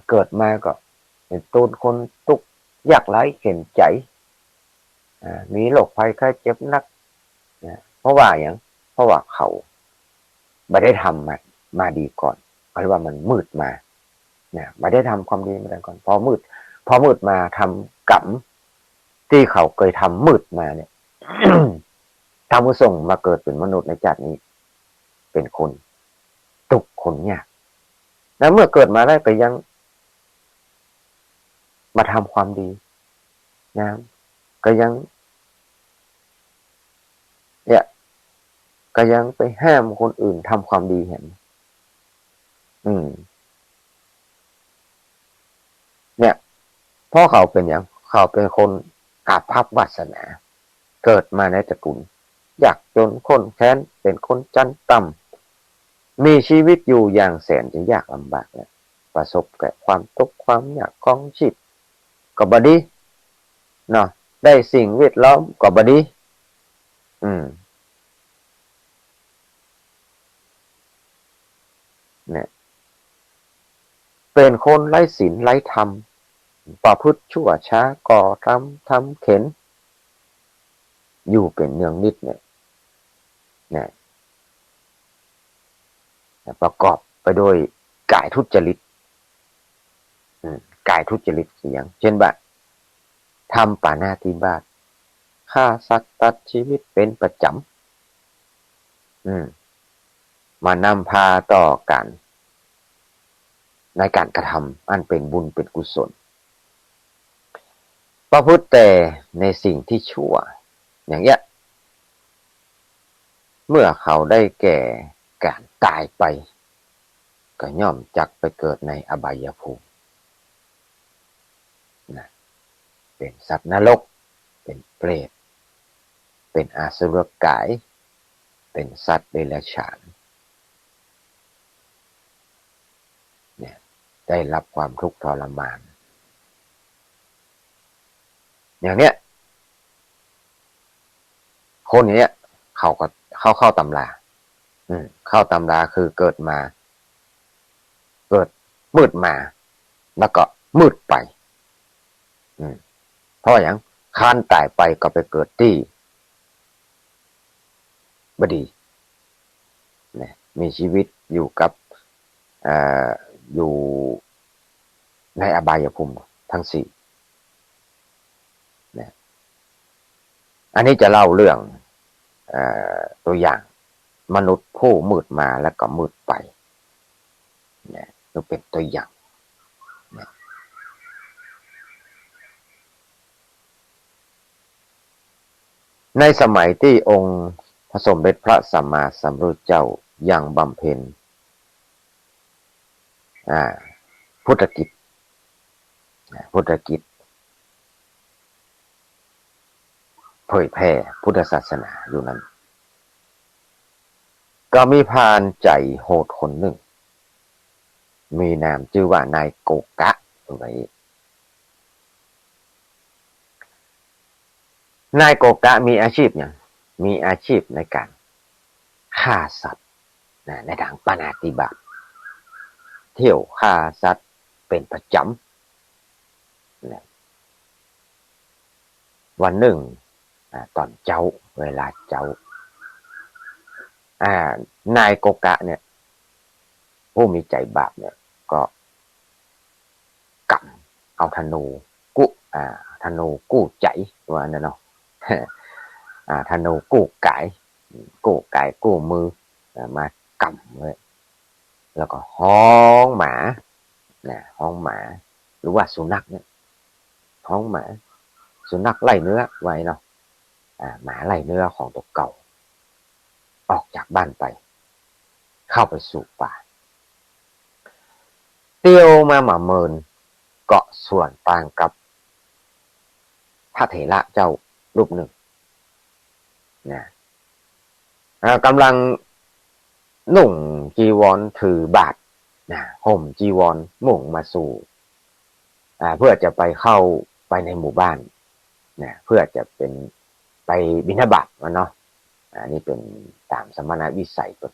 เกิดมาก็เป็นต้นคนทุกข์ยากไร้เข็นใจมีโรคภัยไข้เจ็บนักเพราะว่าเขาไม่ได้ทำมาดีก่อนเพราะว่ามันมืดมาไม่ได้ทำความดีมาก่อนพอมืดมาทำกรรมที่เขาเคยทำมืดมาเนี่ย ทำให้ส่งมาเกิดเป็นมนุษย์ในชาตินี้เป็นคนทุกข์คนยากแล้วเมื่อเกิดมาได้ก็ยังมาทำความดีนะก็ยังไปห้ามคนอื่นทำความดีเห็น อืมเนี่ยพ่อเขาเป็นอย่างเขาเป็นคนอาภัพวาสนาเกิดมาในตระกูลยากจนคนแค้นเป็นคนจันต่ำมีชีวิตอยู่อย่างแสนจะยากลำบากเนี่ยประสบกับความทุกข์ความยากของชีพก็บดีเนาะได้สิ่งแวดล้อมก็บดีอืมเนี่ยเป็นคนไร้ศีลไร้ธรรมประพฤติชั่วช้าก่อทำเข็นอยู่เป็นเนืองนิดเนี่ยประกอบไปด้วยกายทุจริตกายทุจริตเสียงเช่นแบบทำปานาติบาตฆ่าสัตว์ตัดชีวิตเป็นประจำมานำพาต่อกันในการกระทำอันเป็นบุญเป็นกุศลประพฤติแต่ในสิ่งที่ชั่วอย่างเงี้ยเมื่อเขาได้แก่การตายไปก็ย่อมจักไปเกิดในอบายภูมินะเป็นสัตว์นรกเป็นเปรตเป็นอสุรกายเป็นสัตว์เดรัจฉานเนี่ยได้รับความทุกข์ทรมานอย่างเนี้ยคนเนี้ยเขาก็เข้าตำราเข้าตำราคือเกิดมาเกิดมืดมาแล้วก็มืดไปเพราะอย่างคานตายไปก็ไปเกิดที่บดีเนี่ยมีชีวิตอยู่กับอยู่ในอบายภูมิทั้งสี่เนี่ยอันนี้จะเล่าเรื่องตัวอย่างมนุษย์ผู้มืดมาแล้วก็มืดไปเนี่ยก็เป็นตัวอย่างเนี่ยในสมัยที่องค์พระสมเด็จพระสัมมาสัมพุทธเจ้ายังบำเพ็ญพุทธกิจเผยแผ่พุทธศาสนาอยู่นั้นก็มีพรานใจโหดคนหนึ่งมีนามชื่อว่านายโกกะตรงนี้นายโกกะมีอาชีพอย่างมีอาชีพในการฆ่าสัตว์ในทางปาณาติบาตเที่ยวฆ่าสัตว์เป็นประจำวันหนึ่งตอนเจ้าเวลาเจ้านายโกกะเนี่ยผู้มีใจบาปเนี่ยก็กำเอาธนูกู้ธนูกู้ใจว่านั่นเนาะธนูกู้กายกู้มือมากำเลยแล้วก็ห้องหมาห้องหมาหรือว่าสุนัขเนี่ยห้องหมาสุนัขไล่เนื้อไว้เนาะหมาไล่เนื้อของตัวเก่าออกจากบ้านไปเข้าไปสู่ป่าเตียวมาหมาเมินเกาะส่วนต่างกับพระเถระเจ้ารูปหนึ่งนะกำลังนุ่งจีวรถือบาตรห่มจีวรมุ่งมาสู่เพื่อจะไปเข้าไปในหมู่บ้านเพื่อจะเป็นไปบิณฑบาตเนาะนี่เป็นตามสมณวิสัยตัว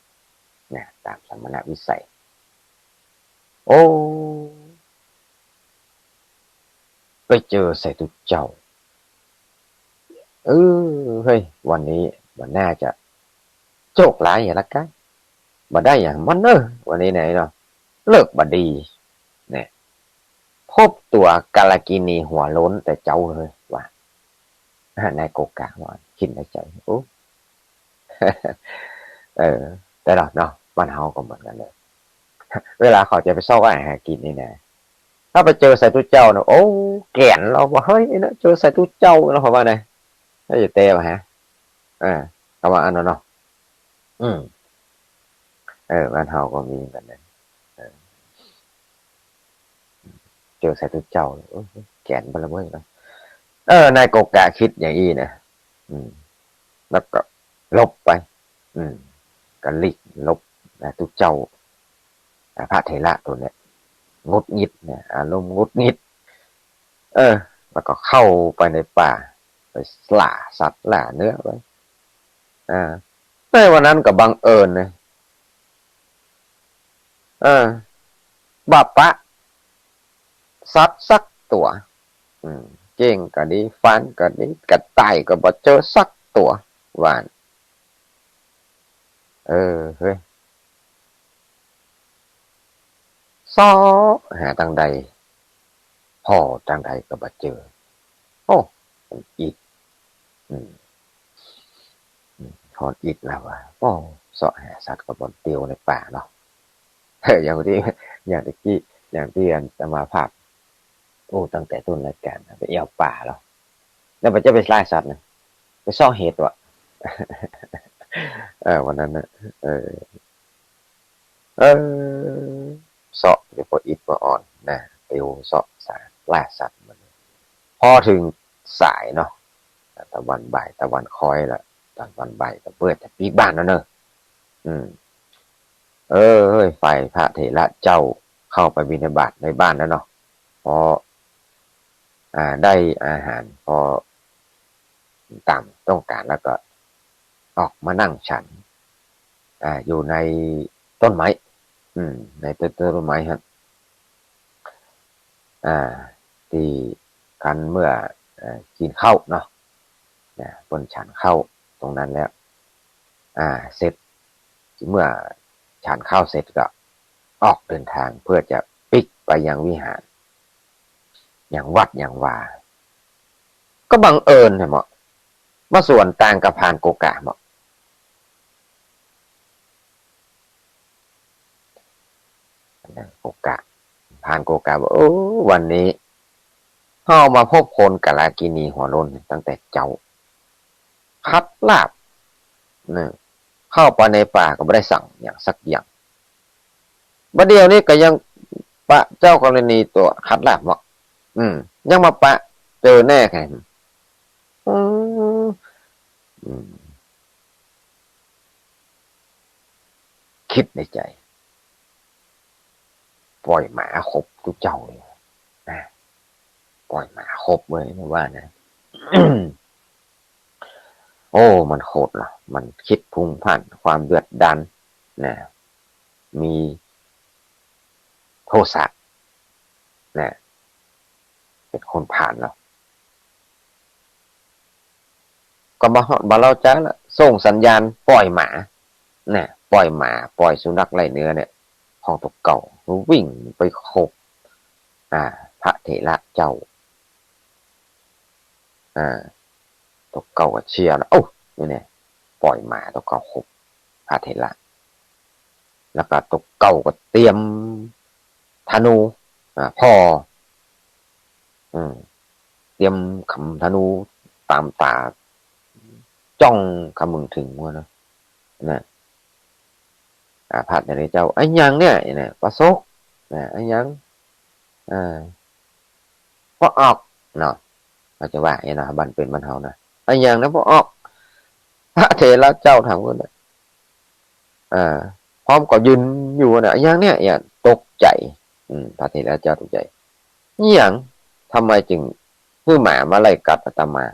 ตามสมณวิสัยโอ้ไปเจอใส่ตุเจ้าเฮ้ยวันนี้มันน่าจะโชคร้ายอย่างละกันมาได้อย่างมันวันนี้ไหนเนาะเลิกบดีเนี่ยพบตัวกาลกินีหัวล้นแต่เจ้าเลยว่านายโกกะว่าคิดในใจโอ้แต่เราเนาะบ้านเฮาก็เหมือนกันเลยเวลาเขาจะไปซ่อว่าอาหารกินนี่นะถ้าไปเจอใส่ตู้เจ้าเนาะโอ้แก่นเราว่าเฮ้ยนะเจอใส่ตู้เจ้าเราเขาว่าไงถ้าจะเตะมาฮะเขาว่าอันนั้นเนาะบ้านเฮาก็มีกันเลย เจอใส่ตัวเจ้าแขนบลเว้ยนะนายโกกะคิดอย่างนี้นะแล้วก็ลบไปก็ลิกลบนะทุกเจ้าพระเถระตัวเนี้ยงุดงิดเนี่ยอารมณ์งุดงิดแล้วก็เข้าไปในป่าไปล่าสัตว์ล่าเนื้อไว้ในวันนั้นก็บังเอิญนะบาปะสัตว์สักตัวเก่งก็ดีฟันก็ดีกระต่ายก็บ่เจอสักตัววานเฮ้ยซอหาทางใดพ่อทางใดก็บ่เจอโอ้อีกพออีกแล้วว่าโอ้เสาะหาสัตว์ก็บ่เตียวในป่าเนาะอย่างที่อันสมาภาพโอ้ตั้งแต่ต้นรายการไปเอี่ยวป่าแล้วมันจะไปล่าสัตว์นะไปซ่อเหตุวะวันนั้นนะเสาะเดี๋ยวพออิดพออ่อนนะเตียวเสาะสารล่าสัตว์มันพอถึงสายเนาะตะวันบ่ายตะวันคอยละตะวันบ่ายก็เปิดแต่ปีบ้านแล้วเนอะเฮ้ยฝ่ายพระเถระเจ้าเข้าไปบิณฑบาตในบ้านแล้วเนาะพอได้อาหารพอตามต้องการแล้วก็ออกมานั่งฉันอยู่ในต้นไม้ในต้นไม้ครับที่กันเมื่อกินข้าวเนาะบนฉันเข้าตรงนั้นแล้วเสร็จเมื่อฉันข้าวเสร็จก็ออกเดินทางเพื่อจะปิกไปยังวิหารอย่างวัดอย่างว่าก็บังเอิญเหรอมาส่วนต่างกับพานโกกะเหรอโกกะพานโกกะบอกวันนี้เข้ามาพบคนกาลากินีหัวล้นตั้งแต่เจ้าคัดลาบเนี่ยเข้าไปในป่าก็ไม่ได้สั่งอย่างสักอย่างบัดเดียวนี้ก็ยังปะเจ้ากรณีตัวคัดลาบเหรอยังมาปะเจอแน่ไงคิดในใจปล่อยหมาคบทุกเจ้าเลยปล่อยหมาคบเลยไม่ว่านะ โอ้มันโคตรละมันคิดพุ่งผ่านความเดือดดันนะมีโทสะนะเป็นคนผ่านแล้วก็มาเราจะละส่งสัญญาณปล่อยหมาเนี่ยปล่อยหมาปล่อยสุนัขไล่เนื้อเนี่ยของตัวเก่าวิ่งไปโคบพระเถระเจ้าตัวเก่าก็เชียร์แล้วโอ้เนี่ยปล่อยหมาตัวเก่าโคบพระเถระแล้วก็ตัวเก่าก็เตรียมธนูพ่อเตรียมคำธนูตามตาจ้องคำมึงถึงว่านะพระเถระเจ้าไอ้ยังเนี่ยประสกไอ้ยังพอออกเนาะเราจะว่านะบันเป็นบันเฮานะไอ้ยังนะพอออกพระเถระเจ้าถามว่าเนี่ยพร้อมกับยืนอยู่นะไอ้ยังเนี่ยตกใจพระเถระเจ้าตกใจนี่ยังทำไมจึงผู้หมามาไล่กัดอาตมา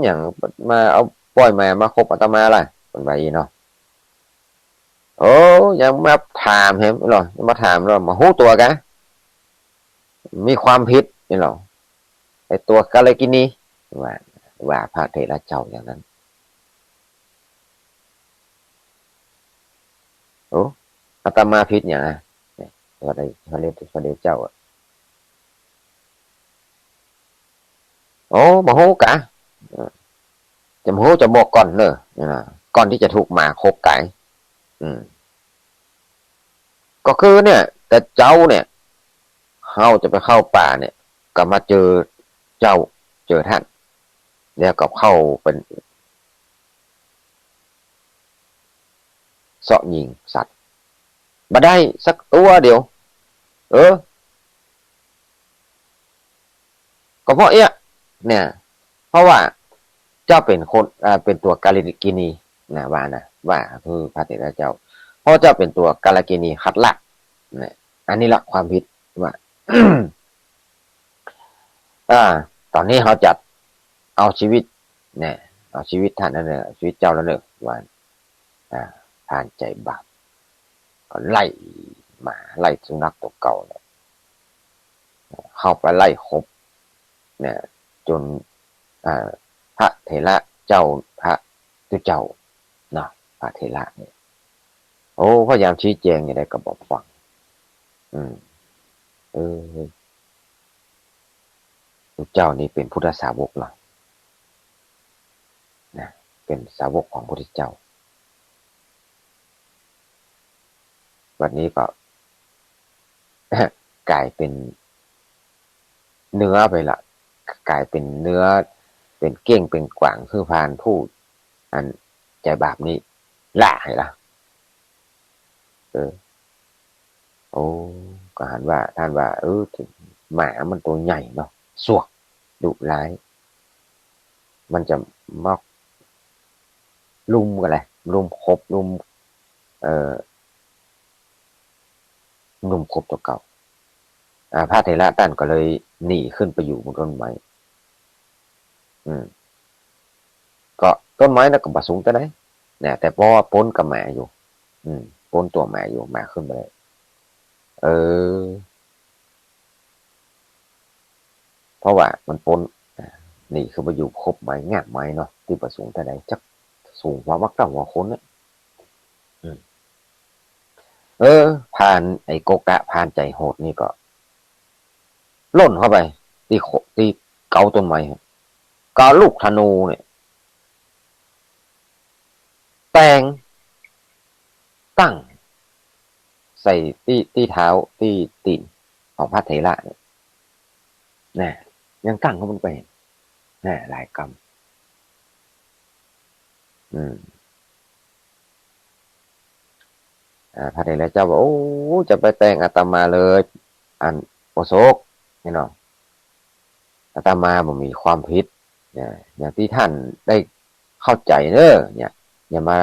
อย่างมาเอาปล่อยมาคบอาตมาล่ะเป็นไปเนาะโอ้ยังมาถามเห็นหรอมาถามหรอมาหู้ตัวกันมีความผิดนี่หรอไอตัวกาเลกินีว่าพระเถระเจ้าอย่างนั้นโอ้อาตมาผิดอย่างไรพระเถระเจ้าโอ้มาหู้กะจะมาหู้จะบอกก่อนเนอะก่อนที่จะถูกหมาคบไก่ก็คือเนี่ยแต่เจ้าเนี่ยเขาจะไปเข้าป่าเนี่ยก็มาเจอเจ้าเจอท่านแล้วก็เข้าเป็นเสาะยิงสัตว์ มาได้สักตัวเดียวก็เพราะเนี่ย เพราะว่าเจ้าเป็นคนเป็นตัวกาลกินีนะว่าคือพระเถระเจ้าเพราะเจ้าเป็นตัวกาลกินีคัดละเนี่ยอันนี้ละความผิดว่า ตอนนี้เขาจัดเอาชีวิตเนี่ยเอาชีวิตท่านนั่นเนี่ยชีวิตเจ้าแล้วเนี่ยว่าผ่านใจบาปก็ไล่มาไล่สุนัขตัวเก่าเนี่ยเข้าไปไล่คบเนี่ยจนพระเถระเจ้าพระตุเจ้านะพระเถระเนี่ยโอ้พยายามชี้แจงอย่างไรก็บอกฟังตุเจ้านี่เป็นพุทธสาวกหรอนะเป็นสาวกของพระพุทธเจ้าวันนี้ก็ กลายเป็นเนื้อไปละกลายเป็นเนื้อเป็นเก้งเป็นกวางคือพานพูดอันใจบาปนี้ล่าให้ละโอ้ก็หันว่าท่านว่าหมามันตัวใหญ่เนาะสวกดุร้ายมันจะมอกลุมกันเลยลุมคบลุมคบตัวเก่าพระเถระท่านก็เลยหนีขึ้นไปอยู่บนต้นไม้ก็ต้นไม้นั่นก็บสูงแต่ไหนเนี่ยแต่เพราะว่าพ้นกับแม่อยู่พ้นตัวแม่อยู่แม่ขึ้นไปเลยเพราะว่ามันพ้นนี่คือไปอยู่ครบไม้งามไม้เนาะที่ประสูงแต่ไหนจักสูงกว่ามักเต่าหัวคนเนี่ยผ่านไอ้โกกะผ่านใจโหดนี่ก็ล่นเข้าไปตีเกาต้นไม้กาลูกธนูเนี่ยแตงตั้งใส่ที่เท้าที่ตีนของพระเถระเนี่ยน่ะยังตั้งเขาบนไปน่ะหลายกรรมพระเถระเจ้าบอกโอ้จะไปแต่งอาตมาเลยอันโอโศกนี่เนาะอาตมาบ่มีความผิดเนี่ยอย่างที่ท่านได้เข้าใจเนอะเนี่ยอย่ามา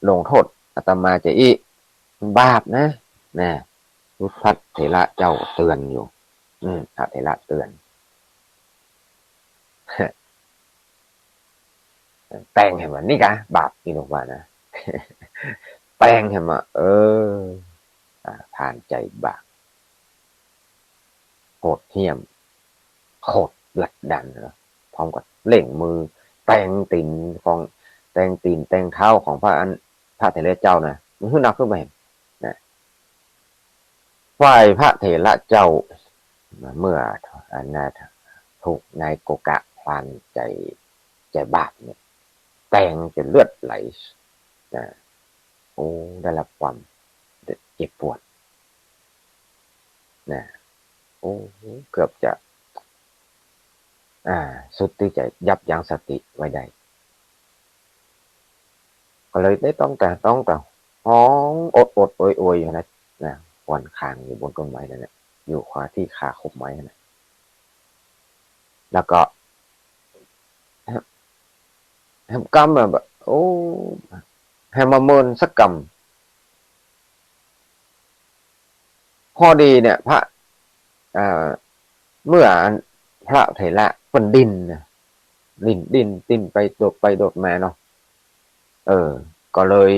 ลงโทษอาตมาจะบาปนะพุทธเถระเจ้าเตือนอยู่พระเถระเตือนแต่งเห็นไหมนี่กะบาปนี่ลงมานะแต่งเห็นไหมผ่านใจบาปโหดเหี้ยมโหดหลักดันนะพร้อมกับเล่งมือแต่งตีนของแต่งตีนแต่งเท้าของพระเถระเจ้านะมันขึ้นหนักขึ้นไปนะฝ่ายพระเถระเจ้าเมื่อถูกนายโกกะพลานใจบาปเนี่ยแต่งจนเลือดไหลนะโอ้ได้รับความเจ็บปวดนะโอ้เกือบจะสุดที่จะยับยั้งสติไว้ได้ก็เลยได้ต้องห้องอดโอยอยู่นะวันคางอยู่บนต้นไม้นั่นแหละอยู่ขวาที่ขาคบไม้นั่นแหละแล้วก็กำแบบโอ้ให้มาเมินสักกำพอดีเนี่ยพระเมื่อพระเถระเป็นดินไปโดดมาเนาะก็เลย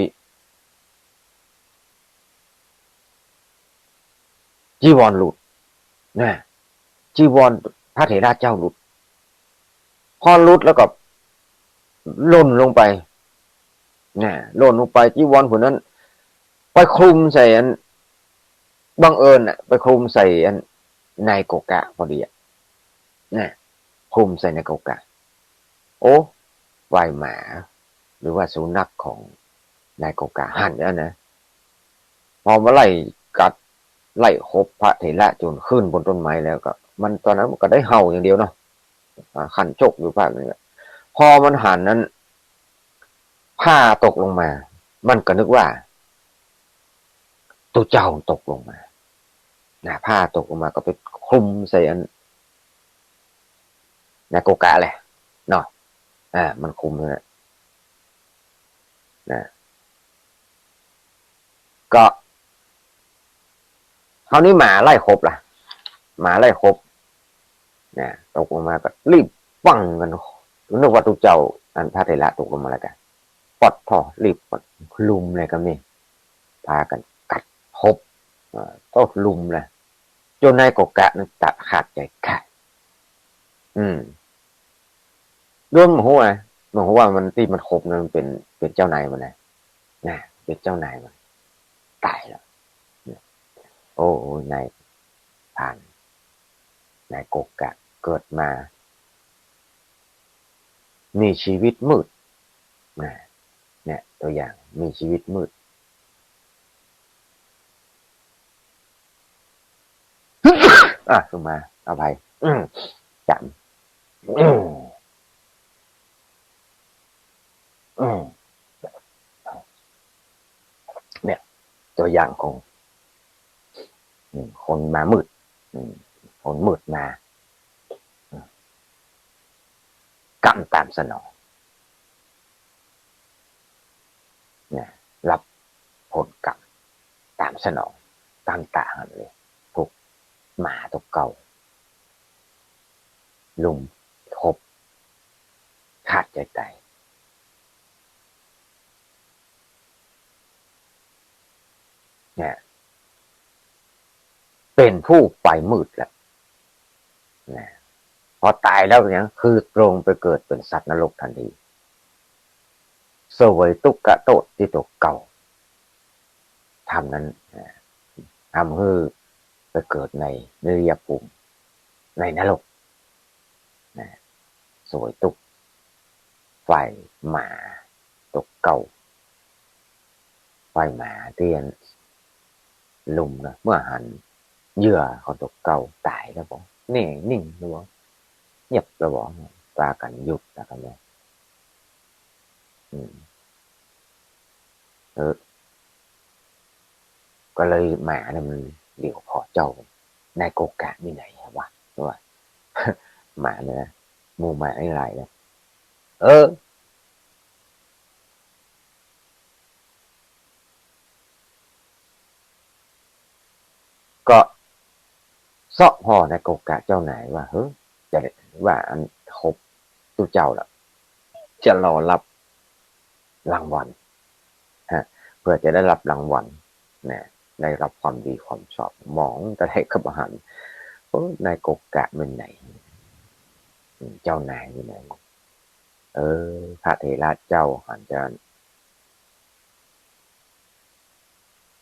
จีวรหลุดนะจีวรพระเถระเจ้าหลุดพอหลุดแล้วก็ล่นลงไปล่นลงไปจีวรคนนั้นไปคลุมใส่อันบังเอิญไปคลุมใส่อันนายโกกะพอดีคลุมใส่นายโกกะโอ้วายหมาหรือว่าสุนัขของนายโกกะหันแล้วนะพอมาไล่กัดไล่คบพระเถระจนขึ้นบนต้นไม้แล้วก็มันตอนนั้นมันก็ได้เห่าอย่างเดียวเนาะขันโจกอยู่ภาคนึงพอมันหันนั้นผ้าตกลงมามันก็นึกว่า ตัวเจ้าตกลงมาผ้าตกลงมาก็ไปคลุมใส่อันโกกะแหละเนาะมันคลุมเลยนะก็คราวนี้หมาไล่ครบล่ะหมาไล่ครบตกลงมาก็รีบฟังกันนึกว่าตัวเจ้าอันพระเถระตกลงมาแล้วกันปอดพอรีบปอดลุมเลยกันนี่พากันกัดครบต้องลุมเลยจนนายโกกะนั้นตัดขาดใจขาดรวมหัวว่ามันที่มันครบนั้นเป็นเจ้านายมันนะเป็นเจ้านายมันตายแล้วโอ้นายผ่านนายโกกะเกิดมามีชีวิตมืดเนี่ยตัวอย่างมีชีวิตมืดขึ้นมาเอาไปจำเนี่ยตัวอย่างของคนมามืดคนมืดมากรรมตามสนองรับผลกรรมตามสนองตามตาหันเลยถูกหมาตัวเก่าลุมทบขาดใจตายเป็นผู้ไฟมืดแล้วพอตายแล้วเนี่ยคือตรงไปเกิดเป็นสัตว์นรกทันทีเสวยทุกขโทษที่ตัวเก่าทำนั้นทำให้ไปเกิดในนรกภูมิในนรกเสวยทุกข์ไฟหมาตัวเก่าไฟหมาเตียนลุมนะเมื่อหันเหยื่อของตัวเก่าตายแล้วบอกนิ่งแล้วบอกเงียบแล้วบอกปลากันหยุดแล้วกันเลยก็เลยหมาเนี่ยมันเดี๋ยวพอเจ้านายโกกะมีไหนวะว่าหมาเนี่ยหมูหมาอะไรเนี่ยก็เสาะพอนายโกกะเจ้านายว่าจะว่าอันครบตู้เจ้าละจะรอรับรางวัลเพื่อจะได้รับรางวัลได้รับความดีความชอบหมองจะได้ขับอาหารนายโกกะเป็นไหนเจ้านายเป็นไหนพระเถระเจ้าหันจะ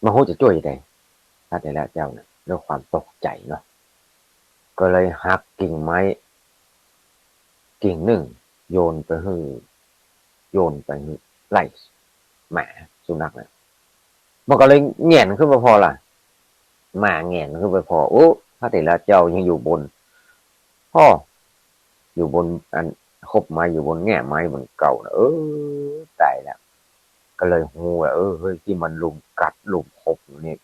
มาโหจะช่วยได้พระเถระเจ้าเนี่ยด้วยความตกใจเนาะก็เลยหักกิ่งไม้กิ่งหนึ่งโยนไปไล่หมาสุนัขเนี่ยมันก็เลยเงี่ยนขึ้นมาพอล่ะหมาเงี่ยนขึ้นไปพอพระเถระเจ้ายังอยู่บนพ่ออยู่บนอันคบไม้อยู่บนแง่ไม้บนเก่านะตายแล้วก็เลยหูว่าเฮ้ยที่มันลุมกัดลุมคบนี่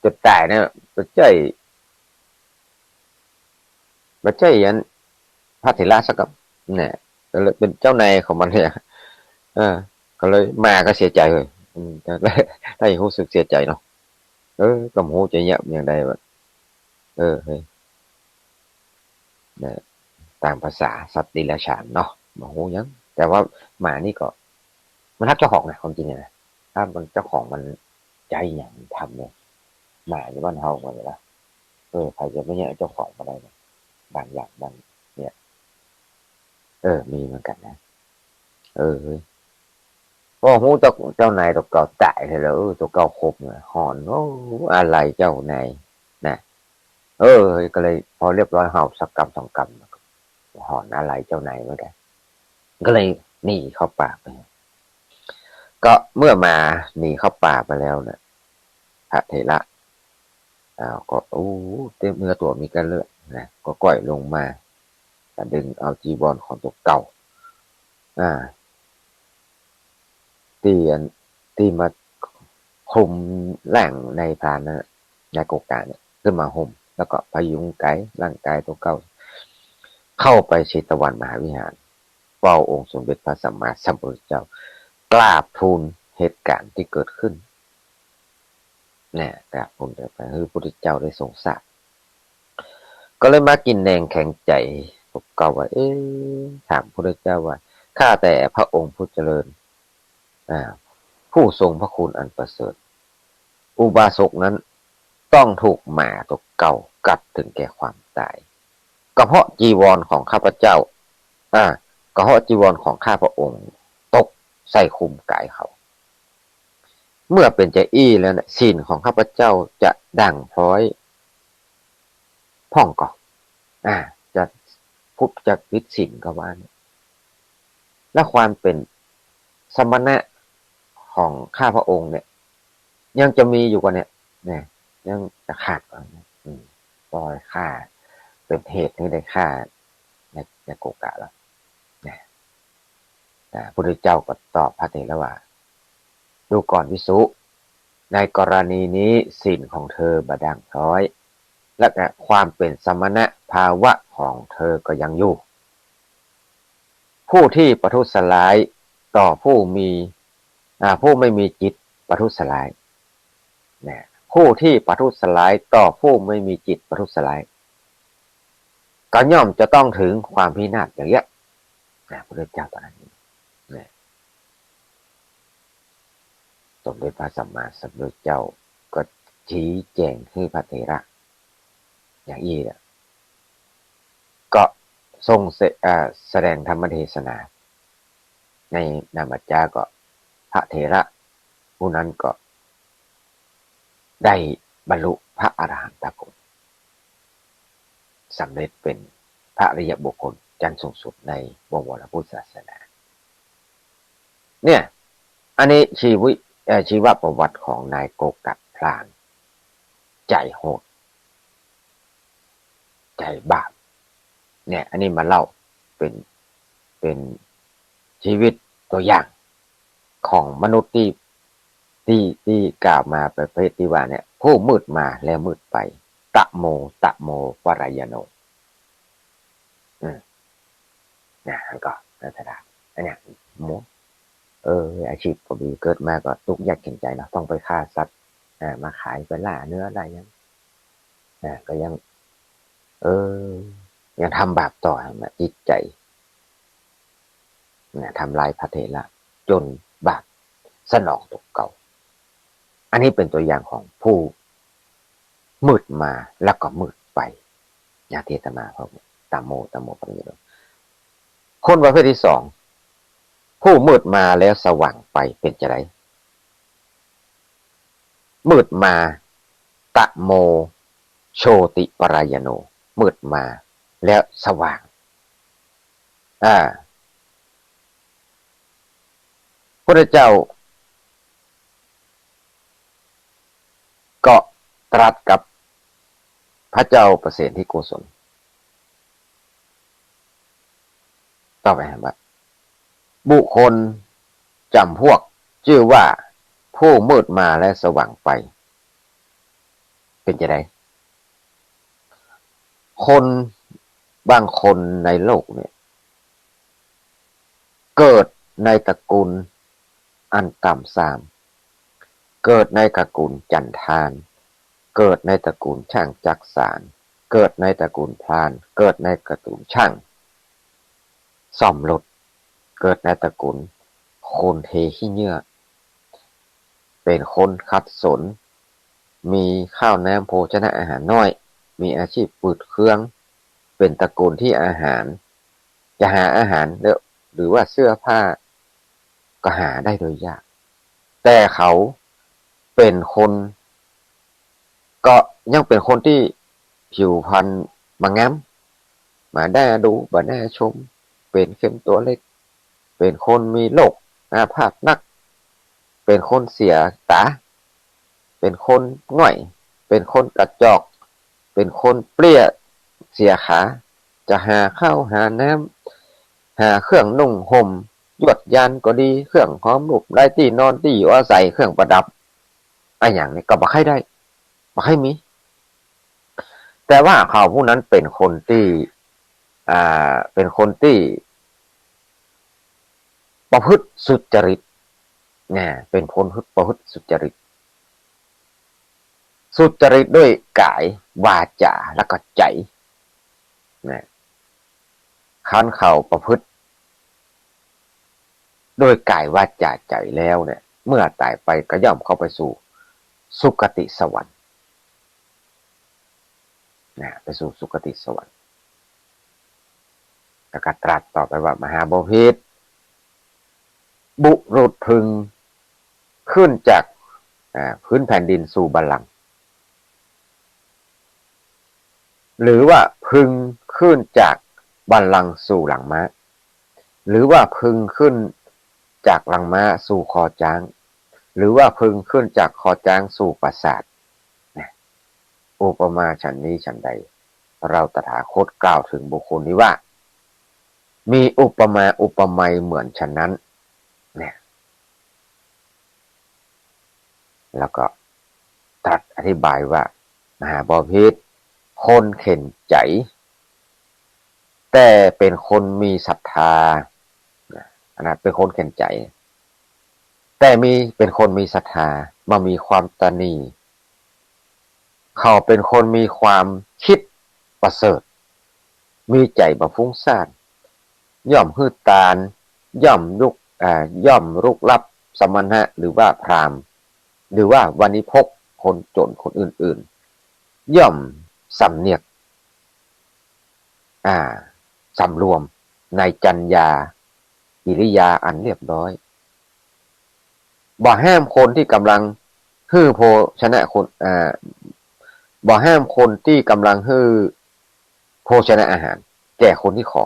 จะตายเนี่ยปัจจัยยันพระเถระสักกับเนี่ยก็เลยเป็นเจ้านายของมันเนี่ยก็เลยมาก็เสียใจเลยแต่ได้รู้สึกเสียใจเนาะก็หูจะเงียบอย่างใดแบบเฮ้ยตามภาษาสัตว์ดิลฉานเนาะมาหูยังแต่ว่าหมานี่ก็มันรักเจ้าของนะความจริงนะถ้ามันเจ้าของมันใจอย่างทำเนี่ยหมาอยู่บ้านเฮากันเลยนะใครจะไม่เนี่ยเจ้าของมาได้นะบางอย่างบางเนี่ยมีเหมือนกันนะพอหูเจ้านายตัวเก่าตายเลยแล้วตัวเก่าครบเนี่ยหอนอะไรเจ้านายนะก็เลยพอเรียบร้อยเห่าสักกรรมสองกรรมหอนอะไรเจ้านายเหมือนกันก็เลยหนีเข้าป่าไปก็เมื่อมาหนีเข้าป่าไปแล้วเนี่ยพระเถระก็เต็มเนื้อตัวมีกันเลือดนะก็ก่อยลงมาดึงเอาจีวรของตัวเก่าที่มา ห่มแหล่งในพรานนะในโกกาเนี่ยขึ้นมาห่มแล้วก็พยุงกายร่างกายตัวเก่าเข้าไปเชตวันมหาวิหารเฝ้าองค์สมเด็จพระสัมมาสัมพุทธเจ้ากราบทูลเหตุการณ์ที่เกิดขึ้นเนี่ยกราบทูลไปให้พระพุทธเจ้าได้ทรงทราบก็เลยมากินแนงแข็งใจผมก็ว่าถามพระพุทธเจ้าว่าข้าแต่พระองค์ผู้เจริญผู้ทรงพระคุณอันประเสริฐอุบาสกนั้นต้องถูกหมาตัวเก่ากัดถึงแก่ความตายก็เพราะจีวรของข้าพเจ้าก็เพราะจีวรของข้าพระองค์ตกใส่คุมกายเขาเมื่อเป็นใจอี้แล้วเนี่ยศีลของข้าพเจ้าจะดั่งพร้อยพ่องก่อนจะพุทธจะวิศีลก็ว่าเนี่ยและความเป็นสมณะของข้าพระองค์เนี่ยยังจะมีอยู่กว่าเนี่ยยังจะขาดก่อนปล่อยฆ่าเป็นเหตุที่ได้ฆ่าในโกกะแล้วเนี่ยพระพุทธเจ้าก็ตอบพระเถระว่าดูก่อนวิสุในกรณีนี้ศีลของเธอบดังพร้อยและความเป็นสมณะภาวะของเธอก็ยังอยู่ผู้ที่ประทุษร้ายต่อผู้ไม่มีจิตประทุษร้ายเนี่ยผู้ที่ประทุษร้ายต่อผู้ไม่มีจิตประทุษร้ายก็ย่อมจะต้องถึงความพินาศอย่างเงี้ยพระพุทธเจ้าตรัสนี้เนี่ยสมเด็จพระสัมมาสัมพุทธเจ้าก็ชี้แจงให้พระเถระอย่างนี้เนี่ยก็ทรงแสดงธรรมเทศนาในนามจาก็พระเถระผู้นั้นก็ได้บรรลุพระอรหันตผลสำเร็จเป็นพระอริยบุคคลชั้นสูงสุดในบวรพุทธศาสนาเนี่ยอันนี้ชีวประวัติของนายโกกัตพรานใจโหดใจบาปเนี่ยอันนี้มาเล่าเป็นชีวิตตัวอย่างของมนุษย์ที่กล่าวมาประเภทที่ว่าเนี่ยผู้มืดมาแล้วมืดไปตะโมวรายโนเนี่ยก็นักธรรมอันเนี้ยหมูอาชีพก็ดีเกิดมาก็ทุกข์ยากเข็ญใจเนาะต้องไปฆ่าสัตว์มาขายไปล่าเนื้ออะไรยังก็ยังทำบาปต่อมาจิตใจทำลายพระเถระจนบาปสนองตกเก่าอันนี้เป็นตัวอย่างของผู้มืดมาแล้วก็มืดไปญาติธรรมาเขาตามโมปริโยคนประเภทที่สองผู้มืดมาแล้วสว่างไปเป็นจะไรมืดมาตะโมโชติปรายโนมืดมาแล้วสว่างพระเจ้าก็ตรัสกับพระเจ้าประเสนที่โกศลต่อไปครับบุคคลจำพวกชื่อว่าผู้มืดมาและสว่างไปเป็นจะไดคนบางคนในโลกเนี่ยเกิดในตระกูลอันต่ำทรามเกิดในตระกูลจันทานเกิดในตระกูลช่างจักสานเกิดในตระกูลพรานเกิดในตระกูลช่างซ่อมรถเกิดในตระกูลคนเทขี้เยื่อเป็นคนขัดสนมีข้าวน้ำโภชนะอาหารน้อยมีอาชีพปืดเครื่องเป็นตระกูลที่อาหารจะหาอาหารหรือว่าเสื้อผ้าก็หาได้โดยยากแต่เขาเป็นคนก็ยังเป็นคนที่ผิวพรรณมางามมาได้ดูมาได้ชมเป็นเข้มตัวเล็กเป็นคนมีโรคอาพาธนักเป็นคนเสียตาเป็นคนง่อยเป็นคนกระจอกเป็นคนเปรี้ยเสียขาจะหาข้าวหาน้ำหาเครื่องนุ่งห่มยวดยานก็ดีเครื่องหอมรูปได้ที่นอนที่อยู่อาศัยเครื่องประดับ ไอ้อย่างนี้ก็บ่ให้ได้บ่ให้มี แต่ว่าเขาผู้นั้นเป็นคนที่เป็นคนที่ประพฤติสุจริตเนี่ยเป็นคนประพฤติสุจริตด้วยกายวาจาแล้วก็ใจเนี่ยคันเขาประพฤติด้วยกายวาจาใจแล้วเนี่ยเมื่อตายไปก็ย่อมเข้าไปสู่สุคติสวรรค์นะไปสู่สุคติสวรรค์แล้วก็ตรัสต่อไปว่ามหาบพิตรบุรุษพึงขึ้นจากพื้นแผ่นดินสู่บัลลังก์หรือว่าพึงขึ้นจากบัลลังก์สู่หลังม้าหรือว่าพึงขึ้นจากหลังม้าสู่คอช้างหรือว่าพึงขึ้นจากคอช้างสู่ปราสาทอุปมาฉันนี้ฉันใดเราตถาคตกล่าวถึงบุคคลนี้ว่ามีอุปมาอุปไมยเหมือนฉะนั้นเนี่ยแล้วก็ตรัสอธิบายว่ามหาบพิตรคนเข็นใจแต่เป็นคนมีศรัทธานะเป็นคนเข็นใจแต่เป็นคนมีศรัทธามามีความตณีเขาเป็นคนมีความคิดประเสริฐมีใจบ่ฟุ้งซ่านย่อมฮืดตาลย่อมรุกลับสมณะหรือว่าพราหมณ์หรือว่าวันิพกคนจนคนอื่นๆย่อมสำเนียกสำรวมในจัญญากิริยาอันเรียบร้อยบ่ห้ามคนที่กำลังฮื้อโภชนะคนบ่ห้ามคนที่กำลังฮื้อโภชนะอาหารแก่คนที่ขอ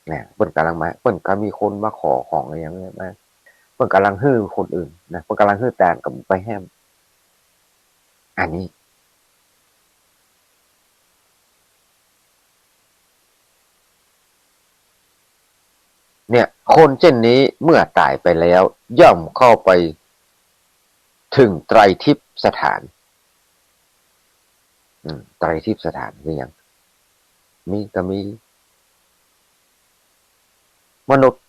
เนี่ยเพิ่นกำลังมาเพิ่นก็มีคนมาขอของอะไรอย่างเงี้ยมาเพิ่นกำลังฮื้อคนอื่นนะเพิ่นกำลังฮื้อแตนกับไปห้ามอันนี้เนี่ยคนเช่นนี้เมื่อตายไปแล้วย่อมเข้าไปถึงไตรทิพย์สถานไตรทิพย์สถานคืออย่างก็มีมนุษย์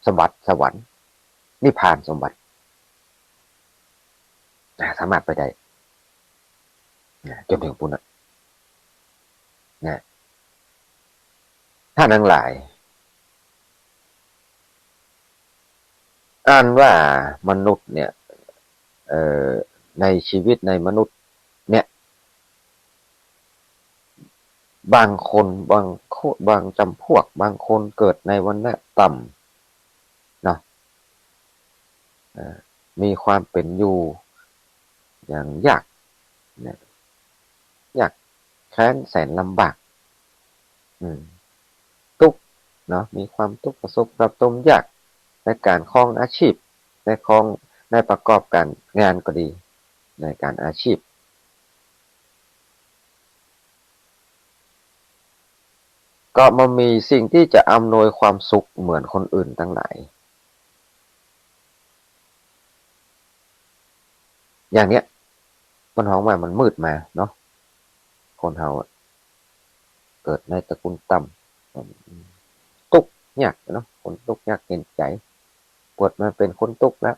สวรรค์นิพพานสมบัติสามารถไปได้จนถึงปุณณะถ้าทั้งหลายอ่านว่ามนุษย์เนี่ยในชีวิตในมนุษย์เนี่ยบางคนบางจำพวกบางคนเกิดในวรรณะต่ำเนาะมีความเป็นอยู่อย่างยากเนี่ยยากแค้นแสนลำบากทุกข์เนาะมีความทุกข์ประสบกับตมยากในการครองอาชีพในประกอบการงานก็ดีในการอาชีพก็มันมีสิ่งที่จะอำนวยความสุขเหมือนคนอื่นทั้งหลายอย่างเนี้ยคนเฮามามันมืดมาเนาะคนเฮาเกิดในตระกูลต่ำทุกข์ยากเนาะคนทุกข์ยากเห็นใจปวดมาเป็นคนทุกข์แล้ว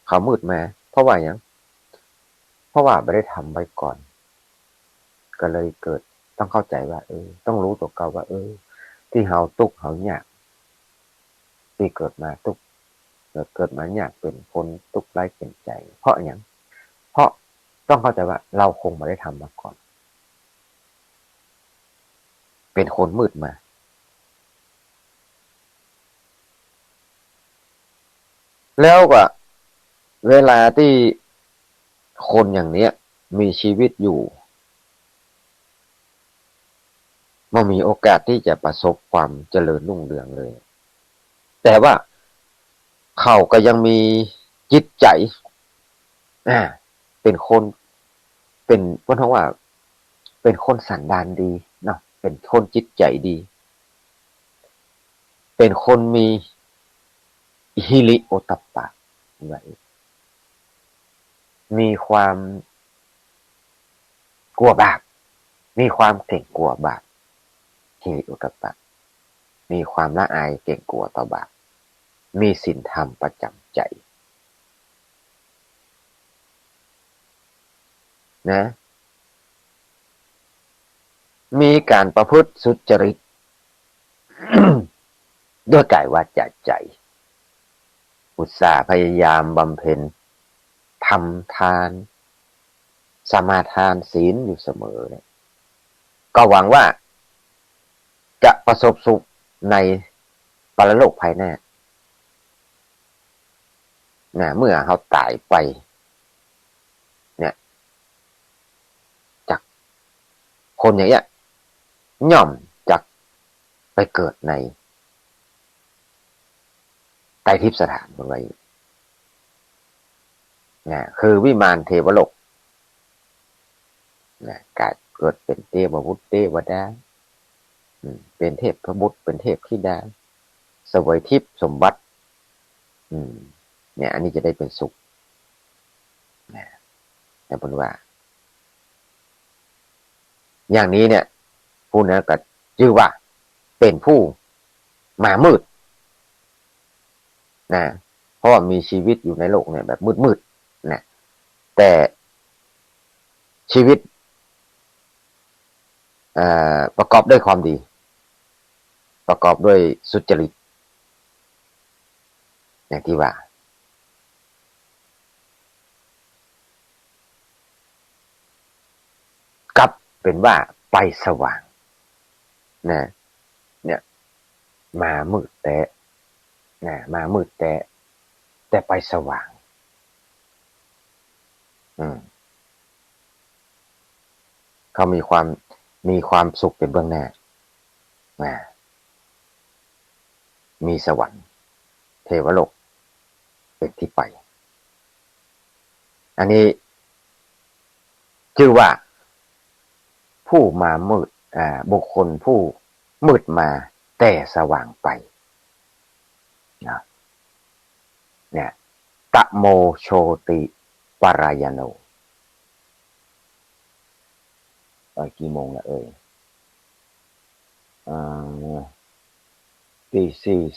เขามืดมาเพราะว่าอย่างเพราะว่าไม่ได้ทำไว้ก่อนก็เลยเกิดต้องเข้าใจว่าต้องรู้ตัวเก่าว่าที่เฮาทุกข์เฮายากที่เกิดมาทุกข์เกิดมายากเป็นคนทุกข์ไร้เห็นใจเพราะอย่างเพราะต้องเข้าใจว่าเราคงไม่ได้ทำมาก่อนเป็นคนมืดมาแล้วก็เวลาที่คนอย่างเนี้ยมีชีวิตอยู่มันมีโอกาสที่จะประสบความเจริญรุ่งเรืองเลยแต่ว่าเขาก็ยังมีจิตใจเป็นคนเป็นเพราะว่าเป็นคนสันดานดีเนาะเป็นคนจิตใจดีเป็นคนมีฮิริโอตัปปะไว้ มีความกลัวบาปมีความเกรงกลัวบาปฮิริโอตตัปปะมีความละอายเกรงกลัวต่อบาปมีศีลธรรมประจำใจนะมีการประพฤติสุจริต ด้วยกายวาจาใจอุตสาห์พยายามบำเพ็ญทำทานสมาทานศีลอยู่เสมอเนี่ยก็หวังว่าจะประสบสุขในปรโลกภายหน้านะเมื่อเขาตายไปเนี่ยจากคนอย่างเงี้ยย่อมจากไปเกิดในไตรทิพย์สถานบนไว้นะคือวิมานเทวโลกนะการเกิดเป็นเทพบุตรเทวดาเป็นเทพพระบุตรเป็นเทพธิดาเสวยทิพย์สมบัติเนี่ยอันนี้จะได้เป็นสุขนะแต่บนว่าอย่างนี้เนี่ยผู้นั้นก็ชื่อว่าเป็นผู้มามืดนะเพราะว่ามีชีวิตอยู่ในโลกเนี่ยแบบมืดๆนะแต่ชีวิตประกอบด้วยความดีประกอบด้วยสุจริตอย่างที่ว่ากลับเป็นว่าไปสว่างนะเนี่ยมามืดแต่นะมามืดแต่ไปสว่างเขามีความสุขเป็นเบื้องหน้านะมีสวรรค์เทวโลกเป็นที่ไปอันนี้ชื่อว่าผู้มามืดบุคคลผู้มืดมาแต่สว่างไปนะเนี่ยตะโมโชติปรายโนกี่โมงละตี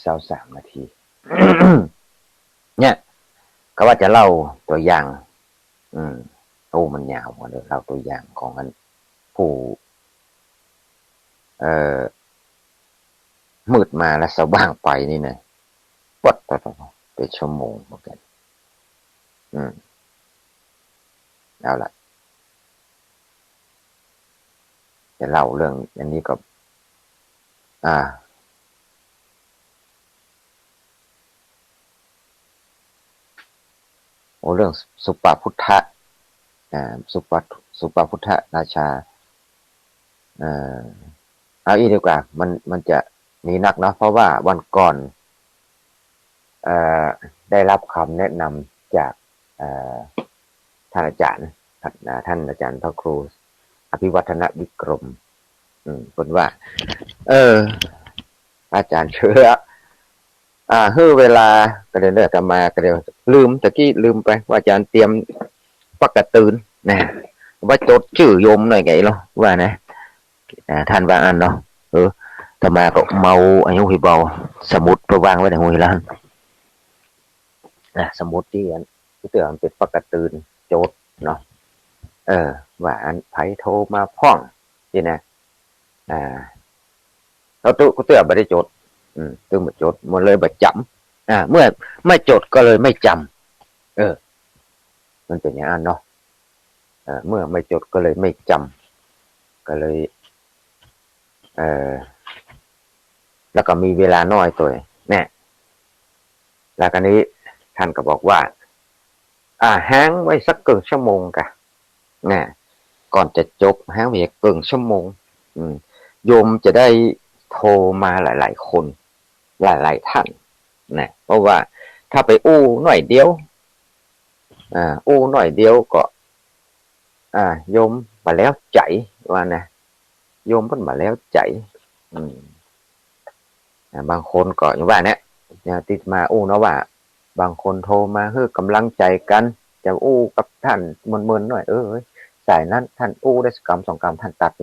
4:23 นาที เนี่ยก็ว่าจะเล่าตัวอย่างมันยาวกว่าเดิมเล่าตัวอย่างของมันผู้มืดมาแล้วสว่างไปนี่นะวัดต่อเป็นชั่วโมงเหมือนกันเอาล่ะจะเล่าเรื่องอันนี้ก็เรื่องสุปพุทธะสุปพุทธราชาเอาอีกดีกว่ามันจะมีนักเนาะเพราะว่าวันก่อนได้รับคำแนะนำจากท่านอาจารย์พระครูอภิวัฒนวิกรมพูดว่าอาจารย์เชื่อเวลาก็เดินมาก็เดี๋ยวตะกี้ลืมไปว่าอาจารย์เตรียมปักกระตืนนะว่าจดชื่อโยมหน่อยไงเนาะว่านะท่านว่าอันเนาะแต่มาก็เมาอายุหิเบาสมุดไปวางไว้ในหัวแล้วสมุดที่เตือนเป็นปักกระตืนโจดเนาะว่าอันไผโทรมาพ่องนี่นะเราตู้ก็เตือนไม่ได้จดตึงมาจดมันเลยมาจำเมื่อไม่จดก็เลยไม่จำมันเป็นอย่างนั้นเนาะเมื่อไม่จดก็เลยไม่จำก็เลยแล้วก็มีเวลาน้อยตัวเนี่ยแล้วกันนี้ท่านก็บอกว่าแห้งไว้สักเกินชั่วโมงกะเนี่ยก่อนจะจบแห้งไว้เกินชั่วโมงโยมจะได้โทรมาหลายๆคนหลายๆท่านนะเพราะว่าถ้าไปอู้หน่อยเดียวอู้หน่อยเดียวก็โยมมาแล้วใจว่านะโยมเพิ่นมาแล้วใจบางคนก็อย่างว่าเนี่ยติดมาอู้เนาะว่าบางคนโทรมาเพื่อกำลังใจกัน จะอู้กับท่านเมินๆหน่อยสายนั้นท่านอู้ได้กรรมสองกรรมท่านตัดไป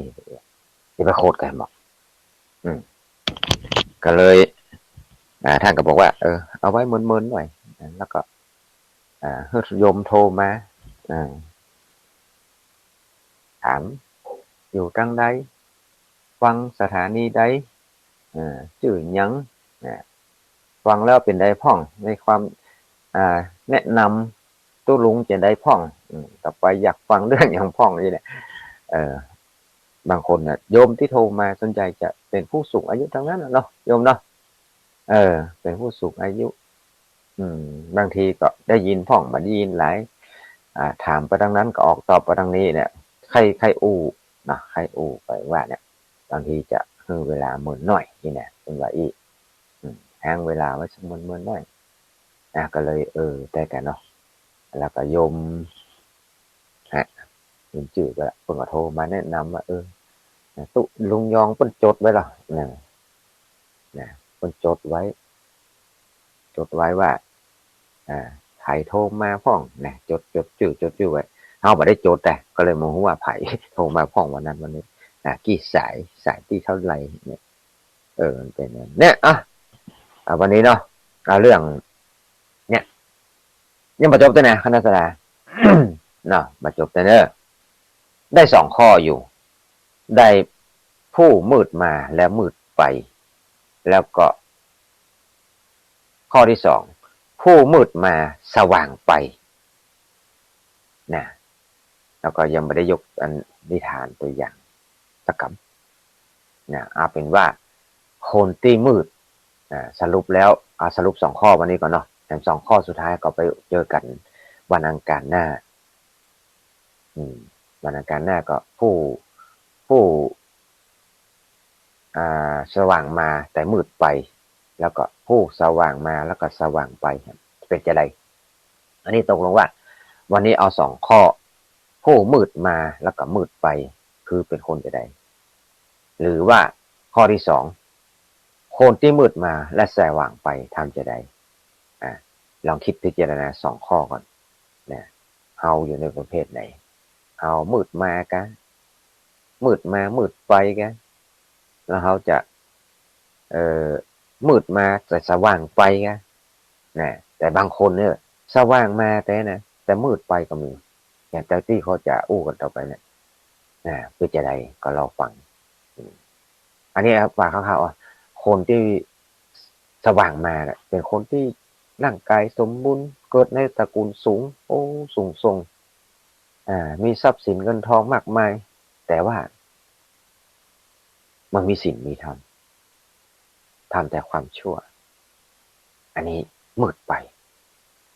จะไปโคตรกันบอกก็เลยท่านก็บอกว่าเอาไว้เมินๆหน่อยแล้วก็เฮือโยมโทรมาถามอยู่จังใดฟังสถานีใดชื่อหยังฟังแล้วเป็นใดพ่องในความแนะนำตู้ลุงจะได้พ่องต่อไปอยากฟังเรื่องอย่างพ่องนี่แหละบางคนเนี่ยโยมที่โทรมาสนใจจะเป็นผู้สูงอายุทั้งนั้นเนาะโยมเนาะเป็นผู้สูงอายุบางทีก็ได้ยินพ่องมาได้ยินหลายถามไปทางนั้นก็ออกตอบไปทางนี้เนี่ยใครอู้นะใครอู้ไปว่าเนี่ยบางทีจะคือเวลาเหมือนหน่อยนี่เนี่ยเป็นว่าอีแห้งเวลาไว้สักเหมือนหน่อยก็เลยได้กันเนาะแล้วก็โยมโยมจืดก็เพิ่งก็โทรมาแนะนำว่าตุลุงยองเพิ่นจดไว้หรอเนี่ยเพิ่นจดไว้ว่าไผ่โทรมาพ่องนะจดชื่อไว้เขาไม่ได้จดแต่ก็เลยมองว่าไผ่โทรมาพ่องวันนั้นวันนี้กี่สายที่เท่าไหร่เนี่ยมันเป็นเนี่ยวันนี้เนาะเรื่องเนี่ยยังมาจบตัวไหนคณะสดา เนาะมาจบแต่เนอะได้สองข้ออยู่ได้ผู้มืดมาแล้วมืดไปแล้วก็ข้อที่สองผู้มืดมาสว่างไปนะแล้วก็ยังไม่ได้ยกอันนิทานตัวอย่างสักคำนะเอาเป็นว่าคนที่มืดสรุปแล้วสรุปสองข้อวันนี้ก่อนเนาะแต่สองข้อสุดท้ายก็ไปเจอกันวันอังคารหน้าวันอังคารหน้าก็ผู้สว่างมาแต่มืดไปแล้วก็ผู้สว่างมาแล้วก็สว่างไปเป็นจะไรอันนี้ตกลงว่าวันนี้เอาสองข้อผู้มืดมาแล้วก็มืดไปคือเป็นคนจะใดหรือว่าข้อที่สองคนที่มืดมาและสว่างไปทำจะใดลองคิดพิจารณาสองข้อก่อนนะเฮาอยู่ในประเภทไหนเฮามืดมากะมืดมามืดไปกะแล้วเขาจะมืดมาแต่สว่างไปกะนะแต่บางคนเนี่ยสว่างมาแต่มืดไปก็มีอย่างแต่ที่เขาจะอู้กันต่อไปเนี่ยเพื่อจะได้ก็เราฟังอันนี้ว่าคร่าวๆคนที่สว่างมาเป็นคนที่ร่างกายสมบูรณ์เกิดในตระกูลสูงสูงส่งมีทรัพย์สินเงินทองมากมายแต่ว่ามันมีศีลมีธรรมทำแต่ความชั่วอันนี้มืดไป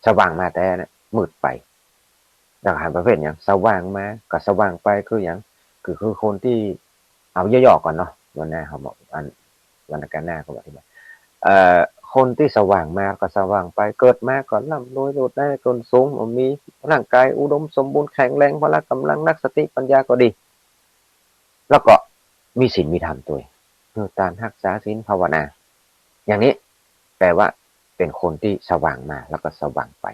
สว่างมาแต่มืดไปดังหันประเภทอย่างสว่างมากับสว่างไปคืออย่างคือคนที่เอาย่อๆก่อนเนาะวันหน้าเขาบอกวันอังคารหน้าเขาบอกที่ว่าคนที่สว่างมาก็สว่างไปเกิดมาก่อนร่ำรวยโดดได้ตนสูงมีร่างกายอุดมสมบูรณ์แข็งแรงพละกำลังนักสติปัญญาก็ดีแล้วก็มีศีลมีธรรมตัวคือการรักษาศีลภาวนาอย่างนี้แปลว่าเป็นคนที่สว่างมาแล้วก็สว่างไป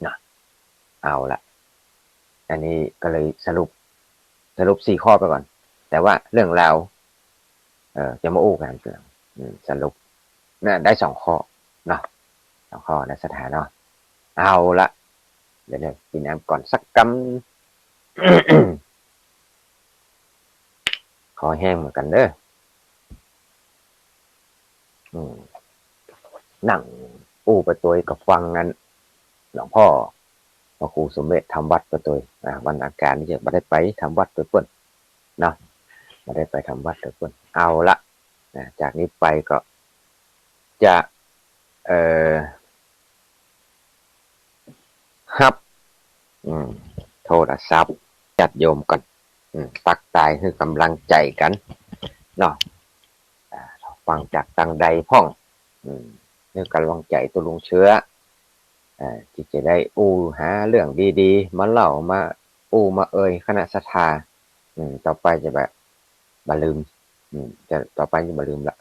นะเอาละอันนี้ก็เลยสรุป4ข้อไปก่อนแต่ว่าเรื่องราวจะมาอู้กันเรื่องสรุปนะได้2ข้อเนาะ2ข้อในสถานเนาะเอาละเดี๋ยวกินน้ำก่อนสักกำ ขอแห้งเหมือนกันเด้อนั่งอู้ไปตัวกับฟังงั้นหลวงพ่อพระครูสมเด็จทำวัดไปตัววันอาการนี่จะไม่ได้ไปทำวัดไปเพื่อนเนาะไม่ได้ไปทำวัดไปเพื่อนเอาละจากนี้ไปก็จะฮับโทรศัพท์จัดโยมก่อนปักตายคือกำลังใจกันเนาะฟังจากตังใดพ่องเรื่องกำลังใจตัวลุงเชื้อที่จะได้หาเรื่องดีๆมาเล่ามามาคณะศรัทธาต่อไปจะแบบบลืมจะต่อไปจะบลืมละ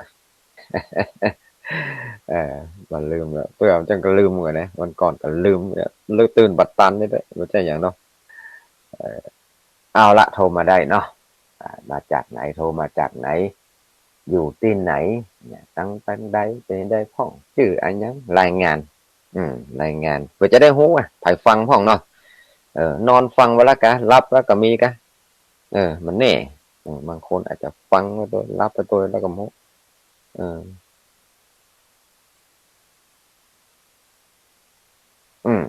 เออมันลืมแล้วเพื่อจังก็ลืมเหมือนนะวันก่อนก็ลืมเนี่ยลืมตื่นบัดตันนี่ด้วยไม่ใช่อย่างเนาะเอาละโทรมาได้เนาะมาจากไหนโทรมาจากไหนอยู่ที่ไหนเนี่ยตั้งใดเป็นได้พ่องชื่ออันยังรายงานรายงานเพื่อจะได้รู้อ่ะไผฟังพ่องเนาะนอนฟังไว้แล้วกะรับแล้วก็มีกะมันแน่บางคนอาจจะฟังไปโดยรับไปโดยแล้วก็มุเอออืม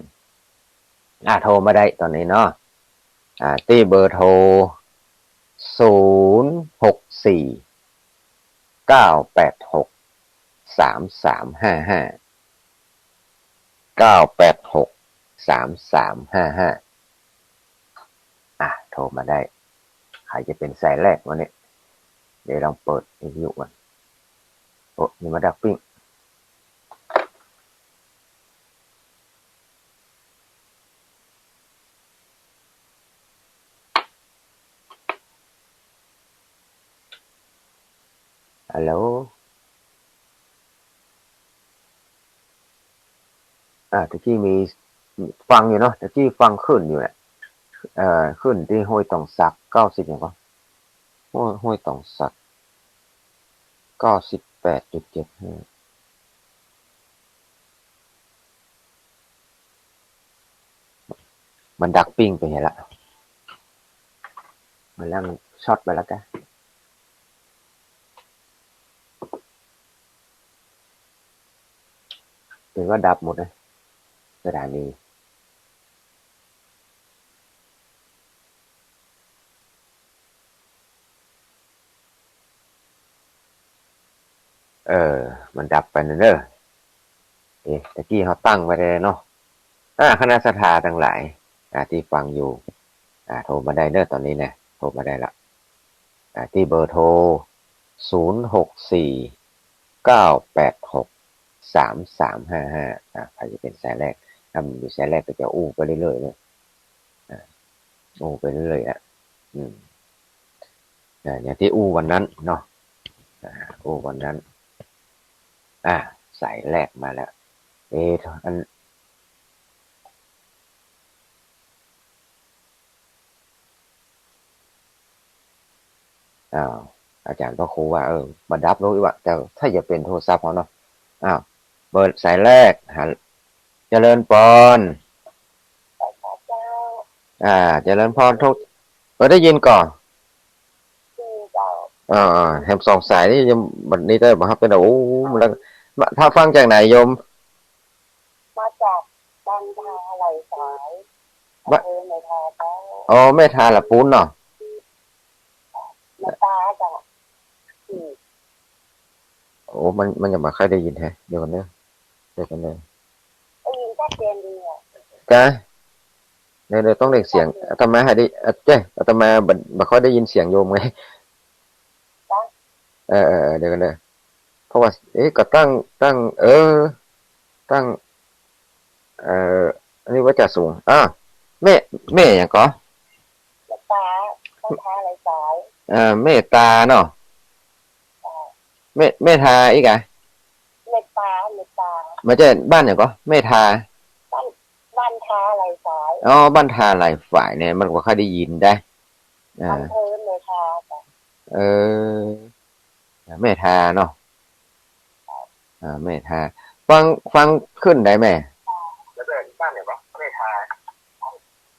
โทรมาได้ตอนนี้เนาะที่เบอร์โทร064 986 3355986 3355โทรมาได้ใครจะเป็นสายแรกวันนี้เดี๋ยวลองเปิดวิทยุก่อนโอ้นี่มาดักปิ้งฮัลโหลตะกี้มีฟังอยู่เนาะตะกี้ฟังขึ้นอยู่แหละขึ้นที่ห้วยตองสัก90อย่างก็ห้วยตองสัก98.75มันดักปิ้งไปเห็นละมันแล้วช็อตไปแล้วกันหรือว่าดับหมดเลยสถานีมันดับไปเนอะตะกี้เขาตั้งไว้เลยเนาะคณะสถาทั้งหลายที่ฟังอยู่โทรมาได้เนอะตอนนี้เนี่ยโทรมาได้ละที่เบอร์โทร064 986 3355ใครจะเป็นสายแรกถ้ามีสายแรกก็จะอู้ไปเรื่อยๆเลยอู้ไปเรื่อยๆอย่างที่อู้วันนั้นเนาะอู้วันนั้นสายแรกมาแล้วอันอาจารย์ก็ครูว่ามาดับรู้ว่าแต่ถ้าจะเป็นโทรศัพท์เขาเนาะเปิดสายแรกเจริญพรเจริญพรทุกได้ยินก่อนแฮมสองสายนี่ยังบัดนี้ได้บ่ครับเป็นโอ้แล้วถ้าฟังจากไหนโยมมาจากบ้านทาไหลสายไม่ทาแม่ทาละปูนเนาะมาตาจ้ะมันยังไม่ค่อยได้ยินแฮะเดี๋ยวกันเนอะได้ยินชัดเจนดีอ่ะเดี๋ยวต้องเรียกเสียงอาตมาให้ได้อาตมาบ่ค่อยได้ยินเสียงโยมไงเดี๋ยวกันเนอะเพราะว่าก็ตั้งตั้งอันนี้ว่าจะสูงแม่อย่างก็มาตาไหลสายเมตตาเนาะเมทาอีกอะเมตตามาจากบ้านอย่างก็เมทาบ้านทาไหลสายบ้านทาหลายฝ่ายเนี่ยมันก็ค่อยได้ยินได้อำเภอเมทาเมทาเนาะเมทาฟังขึ้นได้ไหมแล้วเป็นบ้านเนี่ยปะเมทา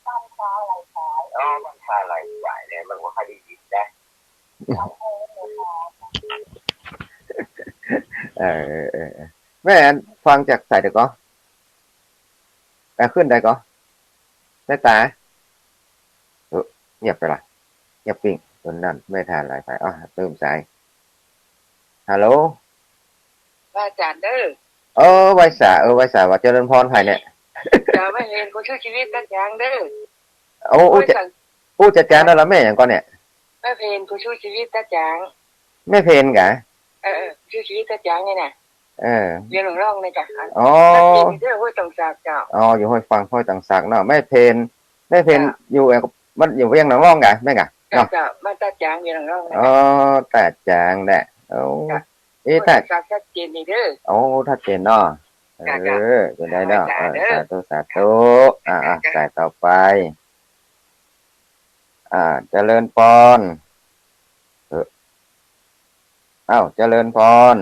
บ้านทาไหลสายบ้านทาหลายฝ่ายเนี่ยมันก็ค่อยได้ยินได้อำเภอเมทาแม่ฟังจากสายเด็กก็ขึ้นได้ก็ได้ตาเงียบไปละเงียบปิ้งตนนั้นไม่ทานหลายสายเติมสายฮัลโหลอาจารย์เด้อไวสาว่าเจริญพรไผ่เนี่ยจะไม่เห็นกูชื่อชีวิตตัดยางเด้อู้จัดการแล้วแม่อย่างก่อนเนี่ยแม่เพนกูชื่อชีวิตตัดยางแม่เพนกะชื่อชีวิตตัดยางไงน่ะเรียนหลงร่องเลยจ้ะเรื่องห้วยต่างศักดิ์เจ้าอยู่ห้วยฟังห้วยต่างศักดิ์เนาะแม่เพนอยู่มันอยู่เวียงหนองร่องกะแม่กะเนาะมาตัดจางเวียงหนองร่องตัดจางแหละ ถ้าชัดเจนนี่เด้อ โอ้ถ้าเจนเนาะจะได้เนาะสาธุสาธุสายต่อไปเจริญพรเจริญพร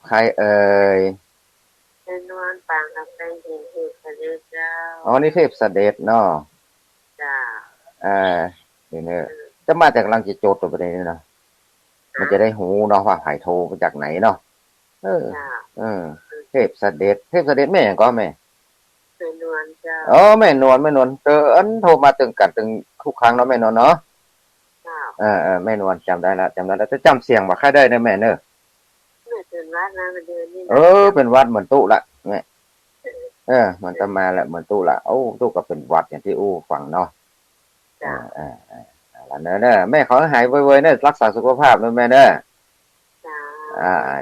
ใครเอ่ยเป็นนวลปางกับเป็นเห็นเทพเสด็จเจ้าอ๋อนี่เทพเสด็จเนาะจ้าเนี่ยจะมาจากลังจิตโจทย์ตัวประเด็นนี่เนาะมันจะได้หูเนาะว่าไผ่โทรมาจากไหนเนาะเทพเสด็จแม่ก็แม่เป็นนวลเจ้าแม่นวลเจออันโทรมาตึงกันตึงทุกครั้งเนาะแม่นวลเนาะแม่นวลจำได้แล้วจะจำเสียงว่าใครได้นะแม่เนอะเป็นวัดนะมันเดินนี่เป็นวัดเหมือนตู้ละแม่มันจะมาแหละเหมือนตู้ละตู้ก็เป็นวัดอย่างที่ฟังเนาะแล้วเนอะแม่ขอหายไวๆเนอะรักษาสุขภาพด้วยแม่เนอะ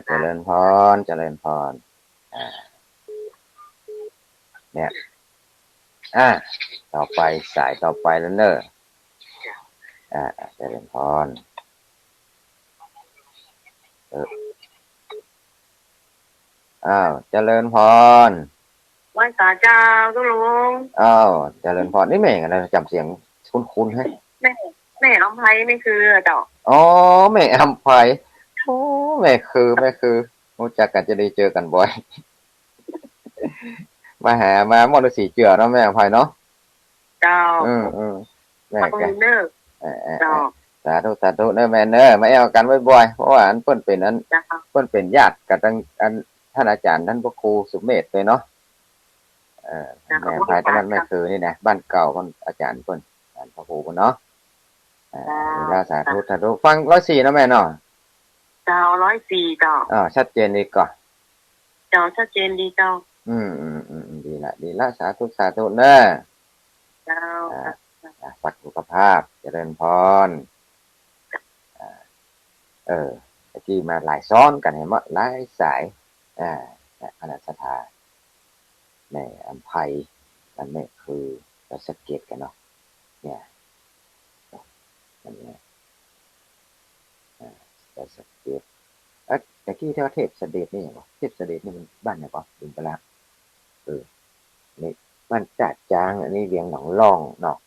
เจริญพรเนี่ยต่อไปสายต่อไปแล้วเนอะเจริญพรเจริญพรวันตาเจ้าก็ลุงเจริญพรนี่แม่กันนะจำเสียงคุ้นๆให้แม่อำไพไม่คือดอกแม่อำไพแม่คือรู้จักกันจะได้เจอกันบ่อยมาหามามอดสีเจือเนาะแม่อำไพเนาะเจ้าแม่กันเจ้าสาธุเนอะแม่เนอะมาเอากันบ่อยๆเพราะว่าอันเปิ้นเป็นนั้นเปิ้นเป็นญาติกับอันท่านอาจารย์ท่านพระครูสุเมธเลยเนาะแม่พายตอนนั้นแม่คือนี่นะบ้านเก่าของอาจารย์เปิ้นอาจารย์พระครูเนาะสาธุฟัง104นะแม่เนาะเจ้า104เจ้าชัดเจนดีก่อนเจ้าชัดเจนดีเจ้าดีละสาธุเนอะเจ้าสักสุขภาพเจริญพรเมื่อกี้มาหลายซ้อนกันเห็นมั้ยหลายสายคณะสถาในอำไพนั่นแม่คือเราสังเกตกันเนาะเนี่ยนั่นเนี่ยเราสังเกตเมื่อกี้ที่ว่าเทพเสด็จนี่เหรอเทพเสด็จนี่มันบ้านไหนก่อนลืมไปแล้วนี่บ้านจ่าจางอันนี้เวียงหนองล่องเนาะ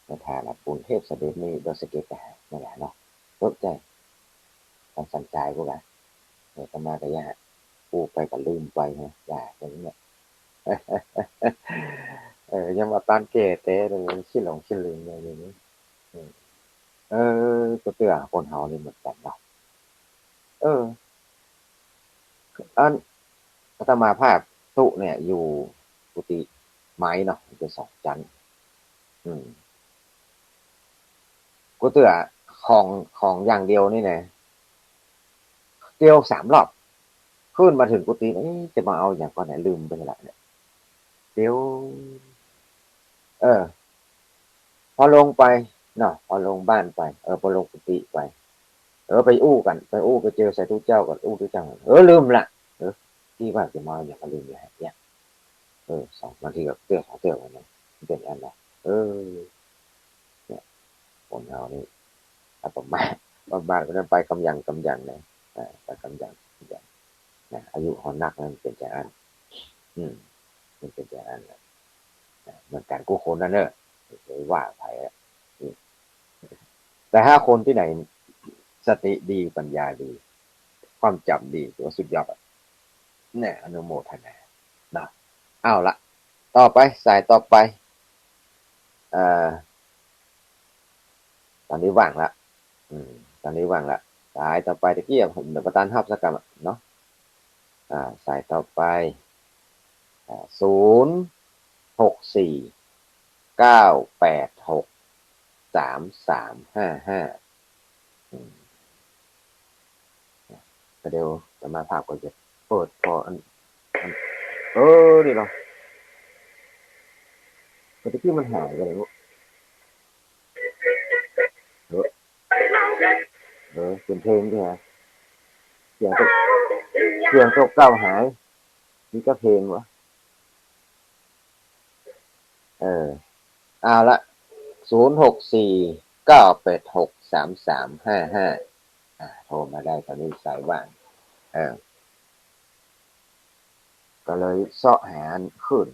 ในฐานะปูนเทพเสด็จนี่โดยสเก็ตกันนั่นแหละเนาะรถใจต้องสัญใจกูละจะมาแต่ยากูไปก็ลืมไปนะอย่าอย่างนี้ยังมาตานเกเต้เลยชิหลงชิลืมอะไรอย่างนี้ก็เตือคนเฮานี่เหมือนกันเนาะอันอาตมาภาพตุเนี่ยอยู่กุฏิไม้เนาะเป็น2 ชั้นกูเตือของอย่างเดียวนี่นะเดียว3 รอบขึ้นมาถึงกุฏิจะมาเอาอย่างก่อนไหนลืมไปละเนี่ยเดี๋ยวพอลงไปเนาะพอลงบ้านไปพอลงกุฏิไปไปกันไปเจอใส่ตู้เจ้าก่อนตู้เจ้าลืมละที่ว่าจะมาอย่างก็ลืมเลยเนี่ย2 นาทีกับเตือของเตือกันเนี่ยเป็นอันละเนี่ยคนเรานี่ประมาณก็นั้นไปกำยังนะไปกำยังนะอายุเขานักนั้นเป็นใจอันมันเป็นใจอันนะเหมือนกันกูคนนั่นเนอะไม่ว่าใครแต่ถ้าคนที่ไหนสติดีปัญญาดีความจำดีถือว่าสุดยอดเนี่ยอนุโมทนานะเอาละต่อไปสายต่อไปตอนนี้ว่างละสายต่อไปตะกี้ผมเดี๋ยวประธานทับสักกันเนาะสายต่อไป064-986-3355เดี๋ยวจะมาภาพก็จะเปิดพออันดีเนาะตะกี้มันหายไปเลยวะเป็นเพลงด้วยฮะเสียงเก่าหายนี่ก็เพลงวะ เอาละ0649863355โทรมาได้ตอนนี้สายว่างก็เลยเสาะหาขึ้น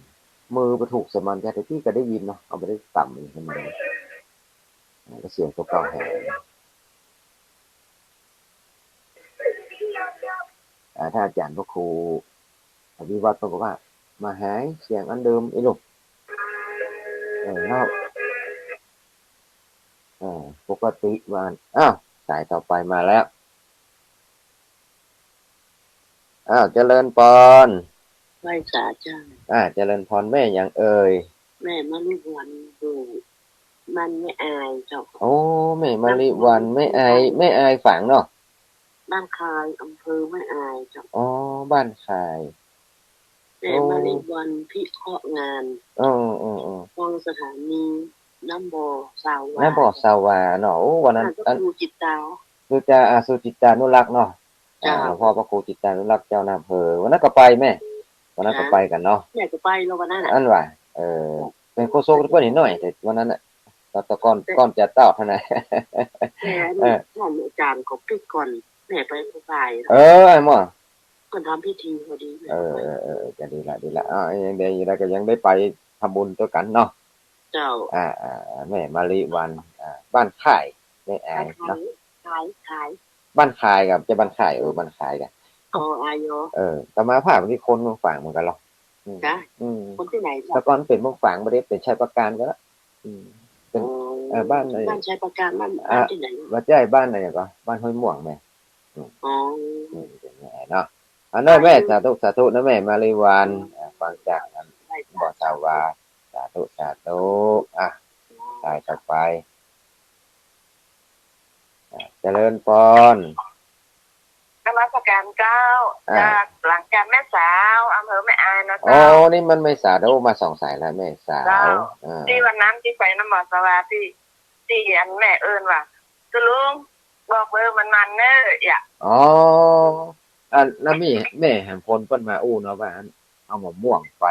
มือไปถูกสมันแต่ที่ก็ได้ยินเนาะเอาไปได้ต่ำขึ้นมาก็เสียงตัวเก่าแหถ้าอาจารย์พระครูวิวัฒน์บอกว่ามาหายเสียงอันเดิมไอ้ลูกแล้วปกติวันสายต่อไปมาแล้วเจริญพรไหว้สาจ้าเจริญพรแม่อย่างเอ่ยแม่มาลิวันดูมันไม่อายเจ้าโอ้แม่มาลิวันไม่อายฝังเนาะบ้านคายอำเภอไม่อายเจ้าบ้านคายแม่มาลิวันพิเคราะห์งานกองสถานีน้ำบ่อสาวาเนาะวันนั้นครูจิตตาสุจิตานุรักษ์เนาะหลวงพ่อพระครูจิตตานุรักษ์เจ้าอำเภอวันนั้นก็ไปแม่วันนั้นก็ไปกันเนาะแม่ก็ไปแล้ววันนั้นอันว่าเป็นโคโซกตัวนิดหน่อยแต่วันนั้นตะก้อนจะเต้าเท่านั้นท่านอาจารย์เขาปิดก่อนแม่ไปผู้ชายไอ้หม้อก่อนทำพิธีพอดีจะดีละยังได้แล้วก็ยังได้ไปทำบุญตัวกันเนาะเจ้าแม่มาลิวันบ้านค่ายแม่แอนเนาะขายบ้านคายกับจะบ้านค่ายบ้านคายกันอายแต่มาภาพที่คนเมืองฝางเหมือนกันหรอจ้ะคนที่ไหนแต่ก่อนเป็นเมืองฝางบ่ได้เป็นชัยประการก็แล้วเป็นบ้านชัยประการบ้านที่ไหนว่าใช่บ้านไหนก็บ้านห้วยม่วงแม่เป็นไงเนาะอันนั้นแม่สาธุนะแม่มาลิวันฟังจากบ่อสาวาสาธุสายต่อไปเจริญพรนมัสการเจ้าจากหลังจากแม่สาวอำเภอแม่อายนะเจ้านี่มันไม่สาวแล้วมา2 สายแล้วแม่สาวที่วันนั้นที่ไปน้ำบ่อสาวาที่อันแม่เอิ้นว่าตุลุงบอกเบอร์มันเน้อแล้วมีแม่แห่งพลเพิ่นมาเนาะว่าเอามะม่วงไป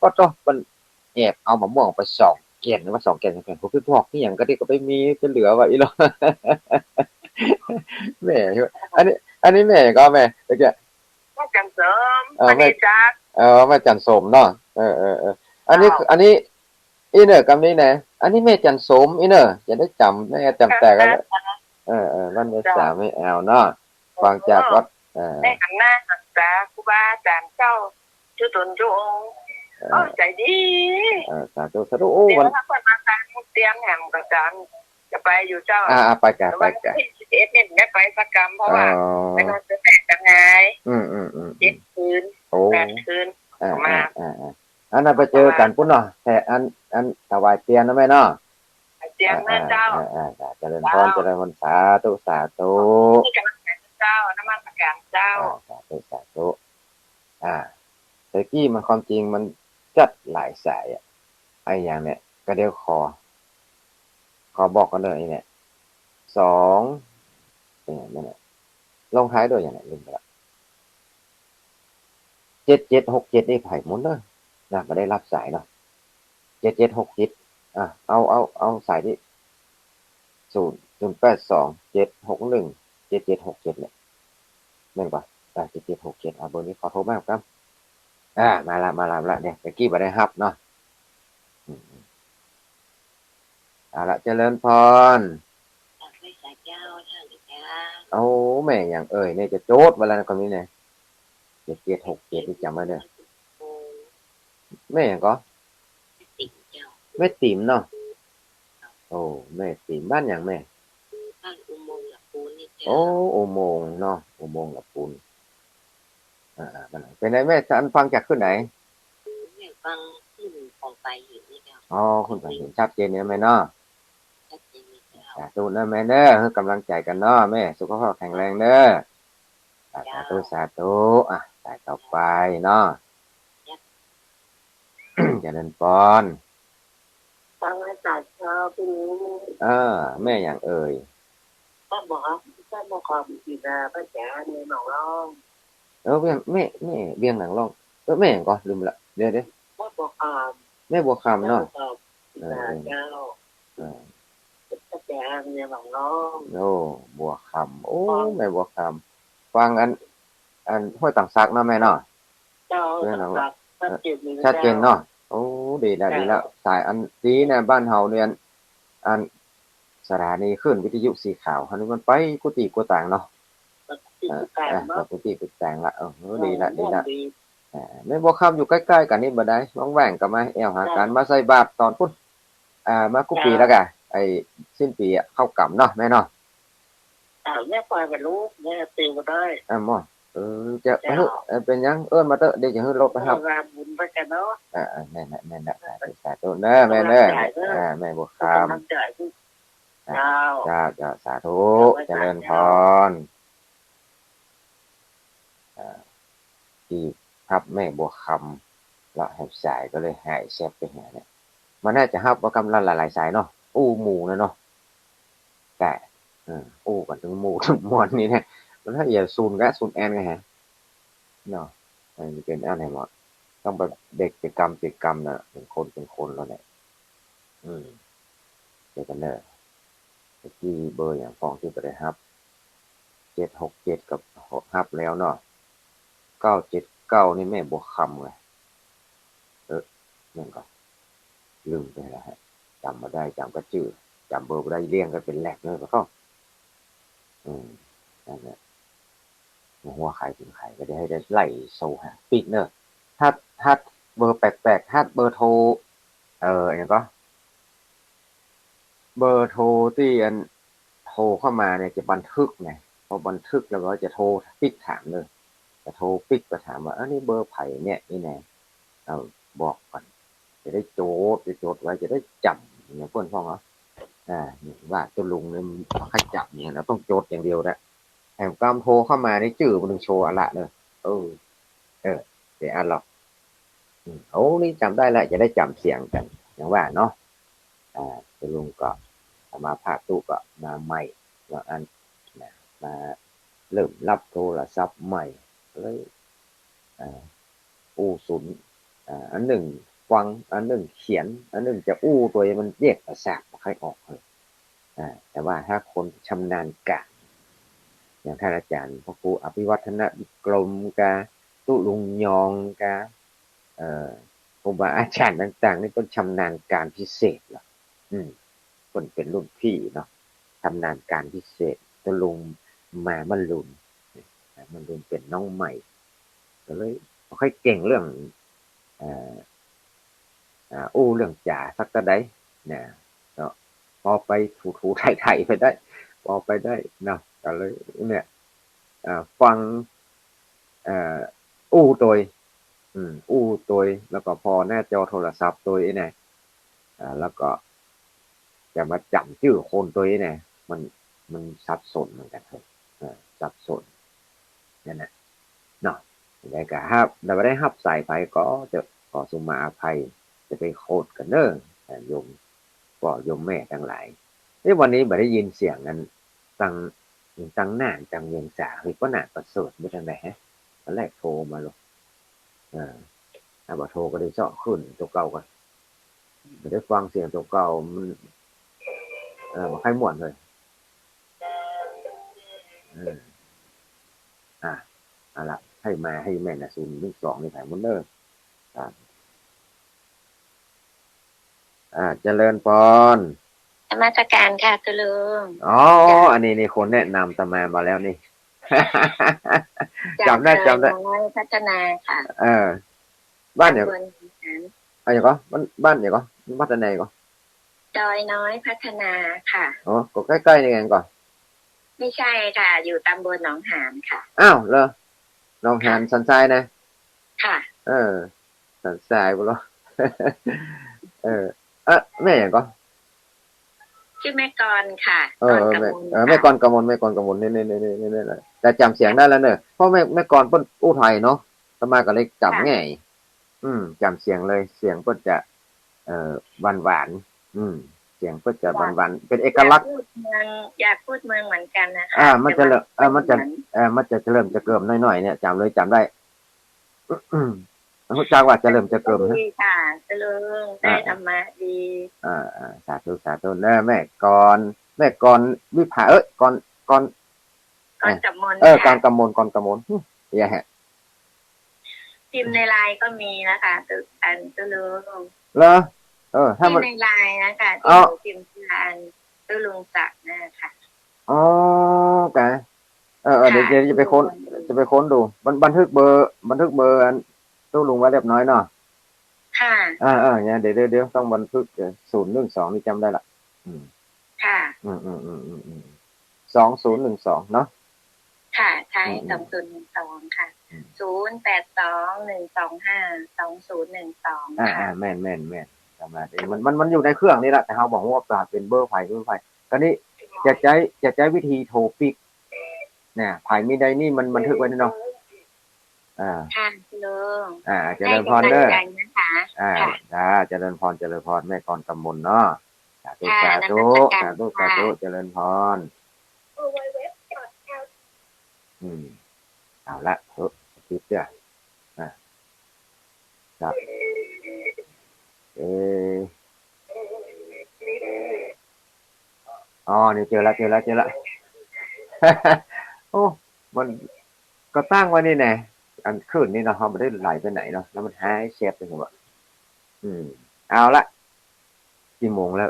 ก็ต้องเพิ่นแอบเอามะม่วงไป2 แก่นว่า2 แก่นผมคือพวกนี่หยังก็ได้ก็ไปมีจะเหลือไว้อีหรอแม่อันนี้แม่ก็แม่ตะเกียมาจันเสริมไม่จักแม่จันสมเนาะอันนี้อีเนอร์กับนี้นะอันนี้แม่จันสมอีเนอร์จะได้จำแม่จำแต่กันวันเมษาไม่เอาเนาะฟังจากวัดแม่หันหน้าหันตาครูบาอาจารย์เจ้าชื่อตนจุองใจดีสาธุวันถ้าเปิดมาการเตรียมแห่งประจำจะไปอยู่เจ้าไปกันเนี่ยไม่ไปสักกรรมเพราะว่าไปนอนจะแตกกันไง7 คืน8 คืนมาอันนั้นไปเจอกันปุ๊บเนาะแต่อันถวายเตียนนะแม่เนาะเตียนนะเจ้าเจริญพรสาธุเจ้าน้ำมันประการเจ้าสาธุแต่กี้มันความจริงมันจัดหลายสายไอ้อย่างเนี้ยก็เดี๋ยวขอบอกกันเลยเนี่ย2เป็นอย่างนั้นน่ะลงท้ายด้วยอย่างไรลืมไปละ7767นี่ไผหมุนเด้อนะบ่ได้รับสายเนาะ7767เอาสายที่0827617767เนี่ยแม่นบ่7767เบอร์นี้ขอโทรมาครับมาละเนี่ยตะกี้บ่ได้รับเนาะละเจริญพรไม่สายเจ้าท่านแม่อย่างเอ่ยเนี่ยจะโจทย์เวลาคนนี้เนี่ย7767นี่จำไว้เด้อแม่อย่างก็แม่ติ๋มเนาะแม่ติ๋มบ้านอย่างแม่บ้านอุโมงค์ละปูนนี่เจ้าอุโมงค์เนาะอุโมงค์ละปูนเป็นไงแม่ท่านฟังจากขึ้นไหนแม่ฟังขึ้นของไปเห็นนี่เจ้าคุณไปเห็นชัดเจนเนี่ยแม่เนาะชัดเจนนี่เจ้าสาธุนะแม่เด้อให้กำลังใจกันเนาะแม่สุขภาพแข็งแรงเด้อสาธุสายต่อไปเนาะเจริญพรฟังอาจารย์เช้าปีนี้แม่อย่างเอ่ยป้าบอกความจริงนะป้าจ๋าในหนองร้องเบี้ยงแม่เบี้ยงหนังร้องแม่อย่างก็ลืมละเดี๋ยวป้าบอก แม่บัวคำเนาะ เจ้าตะแกงเนี่ยของน้อง โอ้บัวคำโอ้แม่บัวคำฟังอันห้วยต่างซักเนาะแม่เนาะ เจ้าชัดเจนเนาะโอ้ดีแล้วสายอันนี้เนี่ยบ้านเฮาเนี่ยอันสถานีขึ้นวิทยุสีขาวอันนี้มันไปกุฏิกุต่างเนาะกุฏิกุต่างละดีละแม่บัวคำอยู่ใกล้ๆกันนี่บ่ได้แว่งๆก็มาแอวหากันมาใส่บาตรตอนพุ่นมากุปีแล้วกะไอ้สิ้นปีเข้ากำเนาะแม่เนาะแม่ปล่อยไปรู้แม่ตีก็ได้หม้อจะเป็นยังเอิ้นมาเตอะเดี๋ยวจะให้รถไปครับบุญไปกันเนาะแม่สาธุเด้อแม่เด้อแม่บัวคำจ้าสาธุเจริญพรที่ครับแม่บัวคำละแหบสายก็เลยหายแซ่บไปหาเนี่ยมันน่าจะฮับว่ากำลังหลายๆสายเนาะหมู่นะเนาะแต่กันถึงหมู่ถึงมวลนี่เนี่ยมันถ้าอย่าซูนแอนไงฮะเนาะมันเป็นอะไรหมดต้องไปเด็กกิจกรรมนะเป็นคนแล้วเนี่ยเดี๋ยวกันเนอะที่เบอร์อย่างฟองที่ไปได้ฮับ767กับฮับแล้วเนาะ979นี่แม่บัวคำเลยนั่นก็ลืมไปแล้วฮะจำมาได้จำก็ชื่อจำเบอร์ไม่ได้เรียงกันเป็นแหลกเลยก็เข้านั่นแหละหัวไข่ถึงไข่ก็ได้ให้ได้ไล่โซ่ฮะปิดเนอะถ้าเบอร์แปลกๆถ้าเบอร์โทรอย่างก็เบอร์โทรที่อันโทรเข้ามาเนี่ยจะบันทึกไงพอบันทึกแล้วก็จะโทรปิดถามเลยจะโทรปิดก็ถามว่านี่เบอร์ไผ่เนี่ยนี่ไงบอกก่อนจะได้โจทย์ไว้จะได้จำอย่างเพื่อนพ้องเหรอว่าตัวลุงเนี่ยใครจับเนี่ยเราต้องโจทย์อย่างเดียวนะแถมกำโทรเข้ามาในจื่อมันโชว์อะไรเลยเดี๋ยวหรอกนี่จำได้แล้วจะได้จำเสียงกันอย่างว่าเนาะตัวลุงก็มาพาตู้ก็มาใหม่ว่าอันมาเริ่มรับโทรศัพท์ใหม่เลยศูนย์อันหนึ่งฟังอันหนึ่งเขียนอันหนึ่งจะตัวมันแยกประสาทไม่ค่อยออกเลยแต่ว่าถ้าคนชำนาญการอย่างท่านอาจารย์พระครูอภิวัฒนกรมกาตุลุงยองกาครูบาอาจารย์ต่างๆนี่เป็นชำนาญการพิเศษหรอคนเป็นรุ่นพี่เนาะชำนาญการพิเศษตุลุงมามันลุนเป็นน้องใหม่ก็เลยไม่ค่อยเก่งเรื่องเรื่องจ่าสักกระไดเนี่ยก็พอไปถูไทยไปได้พอไปได้เนาะก็เลยเนี่ยฟังตัวตัวแล้วก็พอหน้าจอโทรศัพท์ตัวเนี่ยแล้วก็จะมาจำชื่อคนตัวเนี่ยมันสับสนเหมือนกันครับสับสนนั่นแหละเนาะได้ก็ฮับแต่ไม่ได้ฮับสายไฟก็จะขอสุมาอภัยจะไปโคตรกันเนอะโยมแม่ทั้งหลายวันนี้ไม่ได้ยินเสียงนั้นตั้งหน้าจังเวียงสาก็หน้าประเสริฐไม่ทันไรฮะตอนแรกโทรมาลูกถ้าบอกโทรก็ได้เจาะขึ้นตัวเก่ากันไม่ได้ฟังเสียงตัวเก่ามันใครหมวนเลยละให้มาให้แม่นะ012นี่ถ่ายมุนเนอร์เจริญพรธรรมสการค่ะตุลุงอันนี้คนแนะนำตมาแล้วนี่จำได้พัฒนาค่ะบ้านเนี่ยอะไรก็บ้านเนี่ยก็พัฒนาก็ดอยน้อยพัฒนาค่ะก็ใกล้ๆนี่เองก่อนไม่ใช่ค่ะอยู่ตำบลหนองหานค่ะเหรอหนองหานสันทรายนะค่ะสันทรายบ่ล่ะแม่อย่างก็ชื่อแม่กรค่ะแม่กรกมลนี่แต่จำเสียงได้แล้วเนอะเพราะแม่กรเปิ้นอู้ไทยเนาะสมาก็เลยจำง่ายจำเสียงเลยเสียงเปิ้นจะหวานเสียงเปิ้นจะหวานเป็นเอกลักษณ์อยากพูดเมืองเหมือนกันนะคะมันจะมันจะเริ่มจะเกิมหน่อยๆเนี่ยจำได้ รู้จักว่าจะเริ่มจะเกิมนะ ดีค่ะเจริญได้ธรรมะดี สาธุสาธุนะแม่ก่อนวิภาก่อนก่อนกับมน ก่อนกำมลอย่าฮะ พิมพ์ในไลน์ก็มีนะคะอันเจริญ เหรอถ้า พิม มัน พ์ในไลน์นะคะที่หนูพิมพ์ที่อันตุลุงศักดิ์นะคะอ๋อกะเดี๋ยวจะไปค้นดูบันทึกเบอร์อันตู้ลุงไว้เรียบร้อยเนาะค่ะเนี่ยเดี๋ยวต้องบันทึก012นี่จำได้ละค่ะ2012เนาะค่ะใช่2012ค่ะ0821252012ค่ะแม่นจำได้มันอยู่ในเครื่องนี่แหละแต่เขาบอกว่าปราบเป็นเบอร์ไฟก็นี่จะใช้วิธีโทรปิกเนี่ยไผ่มีใดนี่มันบันทึกไว้เนาะค่ะลุงเจริญพรเด้อนะคะเจริญพรแม่กรกำมลเนาะสาธุเจริญพรเอาละคิดเด้อครับนี่เจอละโอ้มันก็ตั้งไว้นี่แน่อันขึ้นนี่เนาะไม่ได้ไหลไปไหนเนาะแล้วมันหายเชฟไปหมดเอาละกี่โมงแล้ว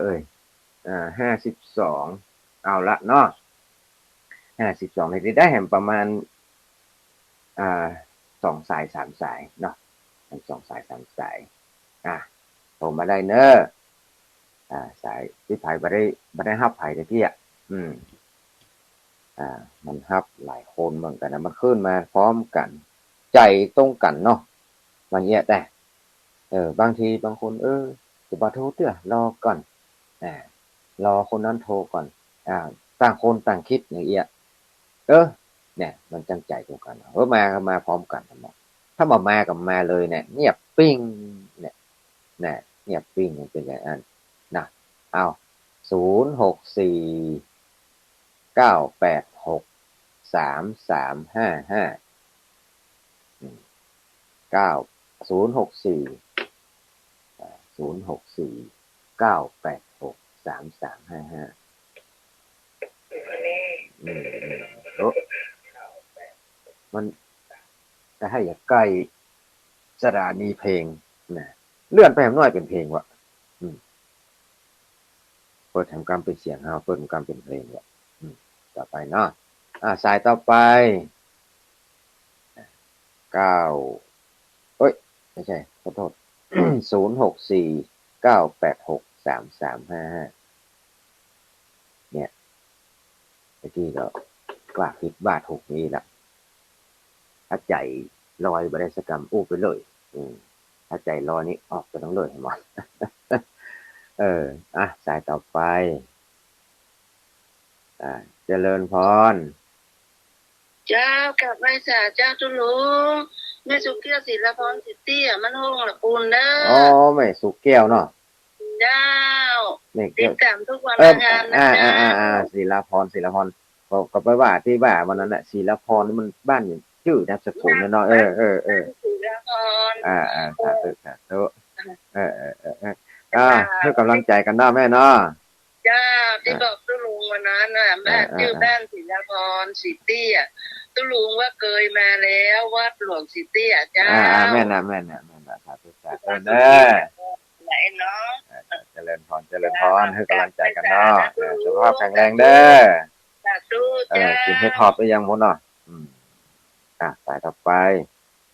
52เอาละเนาะ52นี่ได้แห่งประมาณ2 สาย 3 สายเนาะ2 สาย 3 สายโทรมาได้เนอะสายที่ไผบ่ได้ฮับไผตะกี้มันฮับหลายคนเหมือนกันนะมันขึ้นมาพร้อมกันใจตรงกันเนาะมันเงี้ยแต่บางทีบางคนจะมาโทรเตื้อรอก่อนรอคนนั้นโทรก่อนต่างคนต่างคิดอย่างเงี้ยเนี่ยมันจังใจตรงกันมาพร้อมกันถ้ามากับมาเลยเนี่ยเงียบปิ้งเนี่ยเงียบปิ้งมันเป็นอย่างนั้นนะเอามันจะให้อย่าใกล้สถานีเพลงนะเลื่อนไปหน่อยเป็นเพลงวะเปิดทำกรรมเป็นเสียงเฮาเปิดทำกรรมเป็นเพลงวะต่อไปเนาะสายต่อไปไม่ใช่ขอโทษ0649863355เนี่ยเมื่อกี้ก็กว่าผิดบาท6นี้ละถ้าใจลอยบริสกรรมอู้ไปเลยถ้าใจลอยนี้ออกไปทั้งเลยหมดสายต่อไปเจริญพรเจ้ากลับไปสาเจ้าตุลุงแม่สุเกี้ยวศิลปรสิตี้มันห้องละปูนเด้อแม่สุแก้วเนาะเจ้าติดตามทุกวันงานศิลพรก็ไปว่าที่ว่าวันนั้นแหละศิลพรนี่มันบ้านอยู่ชื่อนามสกุลเนาะศิลพรสาธุให้กำลังใจกันเนาะแม่เนาะจ้าที่บอกตุลุงวันนั้นน่ะแม่ชื่อบ้านศิลปรซิตี้ตุลุงว่าเคยมาแล้ววัดหลวงซิตี้จ้าแม่น่ะสาธุเด้อไหนเนาะเจริญพรให้กำลังใจกันเนาะสุขภาพแข็งแรงเด้อสาธุจ้ากินให้ทอดไปยังหมดเนาะสายต่อไป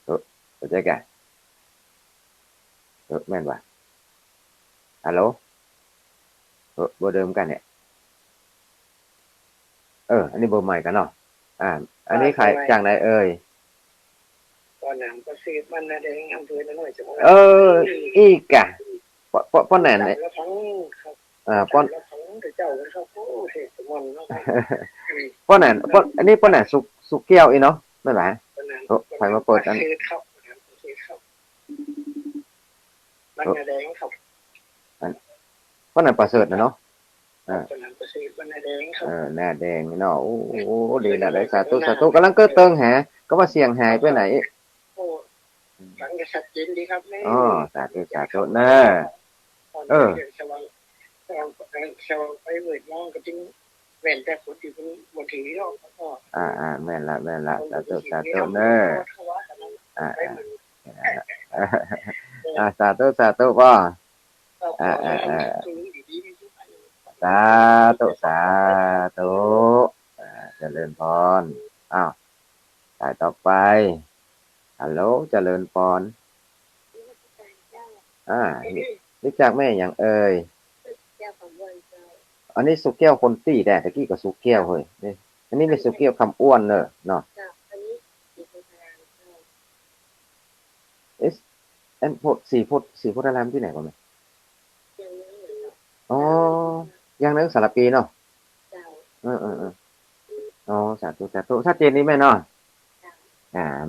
ตัวใจแก่แม่นว่ะฮัลโหลเบอร์เดิมกันเนี่ยอันนี้เบอร์ใหม่กันเนาะอันนี้ใครจากไหนป้อนหนังก็ซีดมันนะแดงอำเภอหน่อยจังหวัดอีกอะป้อนแหนเนี่ยป้อนเจ้าเขาโอ้เทศมนป้อนแหนอันนี้ป้อนแหนสุกแก้วอีเนาะไม่ไหวใครมาเปิดอันมันแดงครับป้อนแหนประเสริฐนะเนาะหน้าแดงเนาะโอ้ดีละเลยสาธุกำลังเกิดเติงหาก็ว่าเสียงหายไปไหน ฟังจะชัดเจนดีครับนี่ อ๋อสาธุสาธุเนอะสว่างสว่างไปเวิร์ดน้องก็จึงแว่นแต่คนที่เป็นบนถือเนาะก็ แม่นละสาธุเนอะสาธุพ่อสาธุเจริญพรอ้าวสายต่อไปฮัลโหลเจริญพรรู้จักแม่อย่างเอ่ยอันนี้สุกแก้วคนตี้แต่ตะกี้ก็สุกแก้วเฮ้ยนี่อันนี้ไม่สุกแก้วคำอ้วนเนอะเนาะอันพดสี่พดอารามที่ไหนก่อนไหมอ๋อยังนึกสารปีเนาะอ๋อสาธุชัดเจนนี้แม่เนาะ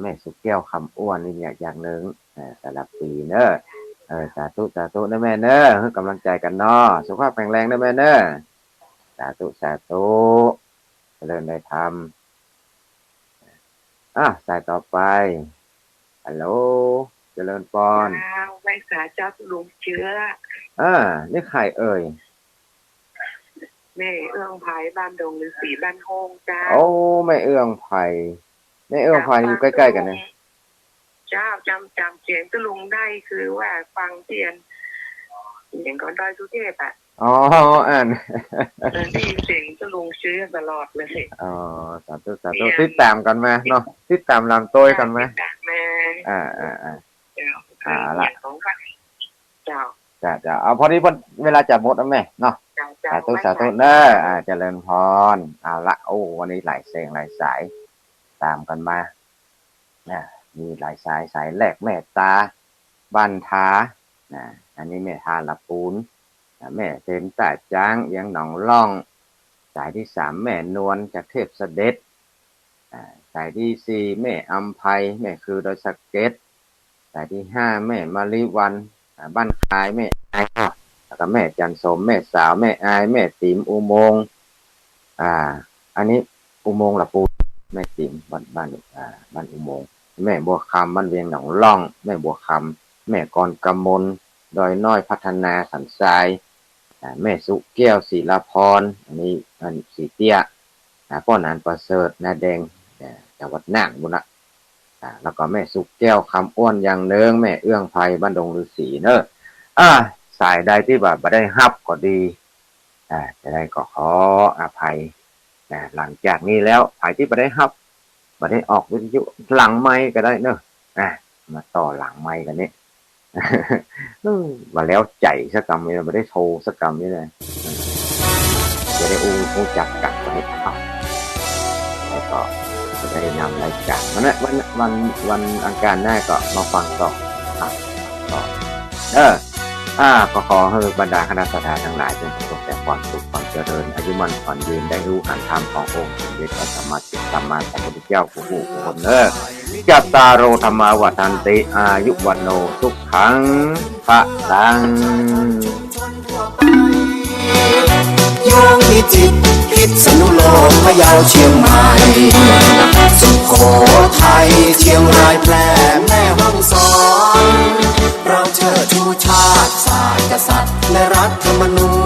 แม่สุกแก้วคำอ้วนนี่อย่างนึงสารปีเนอะสาธุนะแม่เนอะให้กำลังใจกันเนาะสุขภาพแข็งแรงนะแม่เนอะสาธุเจริญได้ทำสายต่อไปฮัลโหลเจริญพรไว้สาเจ้าลุงเชื้อนี่ใครเอ่ยแม่เอื้องไผ่บ้านดงหรือสีบ้านโฮงจ้าโอ้แม่เอื้องไผ่อยู่ใกล้ๆกันเนี่ยเจ้าจำเสียงตะลุงได้คือว่าฟังเสียงอย่างก่อนดอยสุเทพอ๋อได้ยินเสียงตะลุงชื่อตลอดเลยอ๋อสาธุติดตามกันไหมเนาะติดตามลำต้อยกันไหมละเจ้าจะเอาพอดีเวลาจะหมดแล้วแม่เนาะสาธุเนอะเจริญพรเอาละโอ้วันนี้หลายเสียงหลายสายตามกันมามีหลายสายแรกแม่ตาบ้านท้าอันนี้แม่ทาละปูนแม่เต็มตาจ้างยังหนองล่องสายที่3แม่นวลจากเทพเสด็จสายที่4แม่อัมไพแม่คือดอยสะเก็ดสายที่5แม่มาริวันบ้านคายแม่อายแล้วก็แม่จันสมแม่สาวแม่อายแม่ติ๋มอุโมงค์อันนี้อุโมงค์ละปูนแม่ติ๋มบ้านอุโมงค์แม่บัวคำบ้านเวียงหนองล่องแม่บัวคำแม่กรกมลดอยน้อยพัฒนาสันทรายแม่สุแก้วศิลาพรอันนี้สีเตี้ยพ่อนานประเสริฐนาแดงจังหวัดน่านบุญละแล้วก็แม่สุแก้วคำอ้วนอย่างเนืองแม่เอื้องไผ่บ้านดงฤาษีเนอะสายใดที่แบบไม่ได้ฮับก็ดีจะได้ก็ขออภัยหลังจากนี้แล้วใครที่ไม่ได้ฮับไม่ได้ออกวิทยุหลังไมค์ก็ได้เนอะมาต่อหลังไมค์กันนี้มาแล้วใจสักกรรมนี่ไม่ได้โทรสักกรรมนี่เลยจะได้รู้จักกันไว้แล้วก็จะได้นำรายการวันอังคารหน้าก็มาฟังต่อก็ขอให้บรรดาคณะสัตยาทั้งหลายจงประสบแต่ความสุขความเจริญอายุมั่นขวัญยืนได้รู้อ่านธรรมขององค์สมเด็จพระสัมมาสัมพุทธเจ้าผู้คนจัตตารโอธรรมาวัฏันติอายุวันโนสุขังพระลังโยงพิจิตรพิษณุโลกพะเยาเชียงใหม่สุโขทัยเชียงรายแพร่แม่ฮ่องสอนเราเชิดชูชาติศาสตร์กษัตริย์และรัฐธรรมนูญ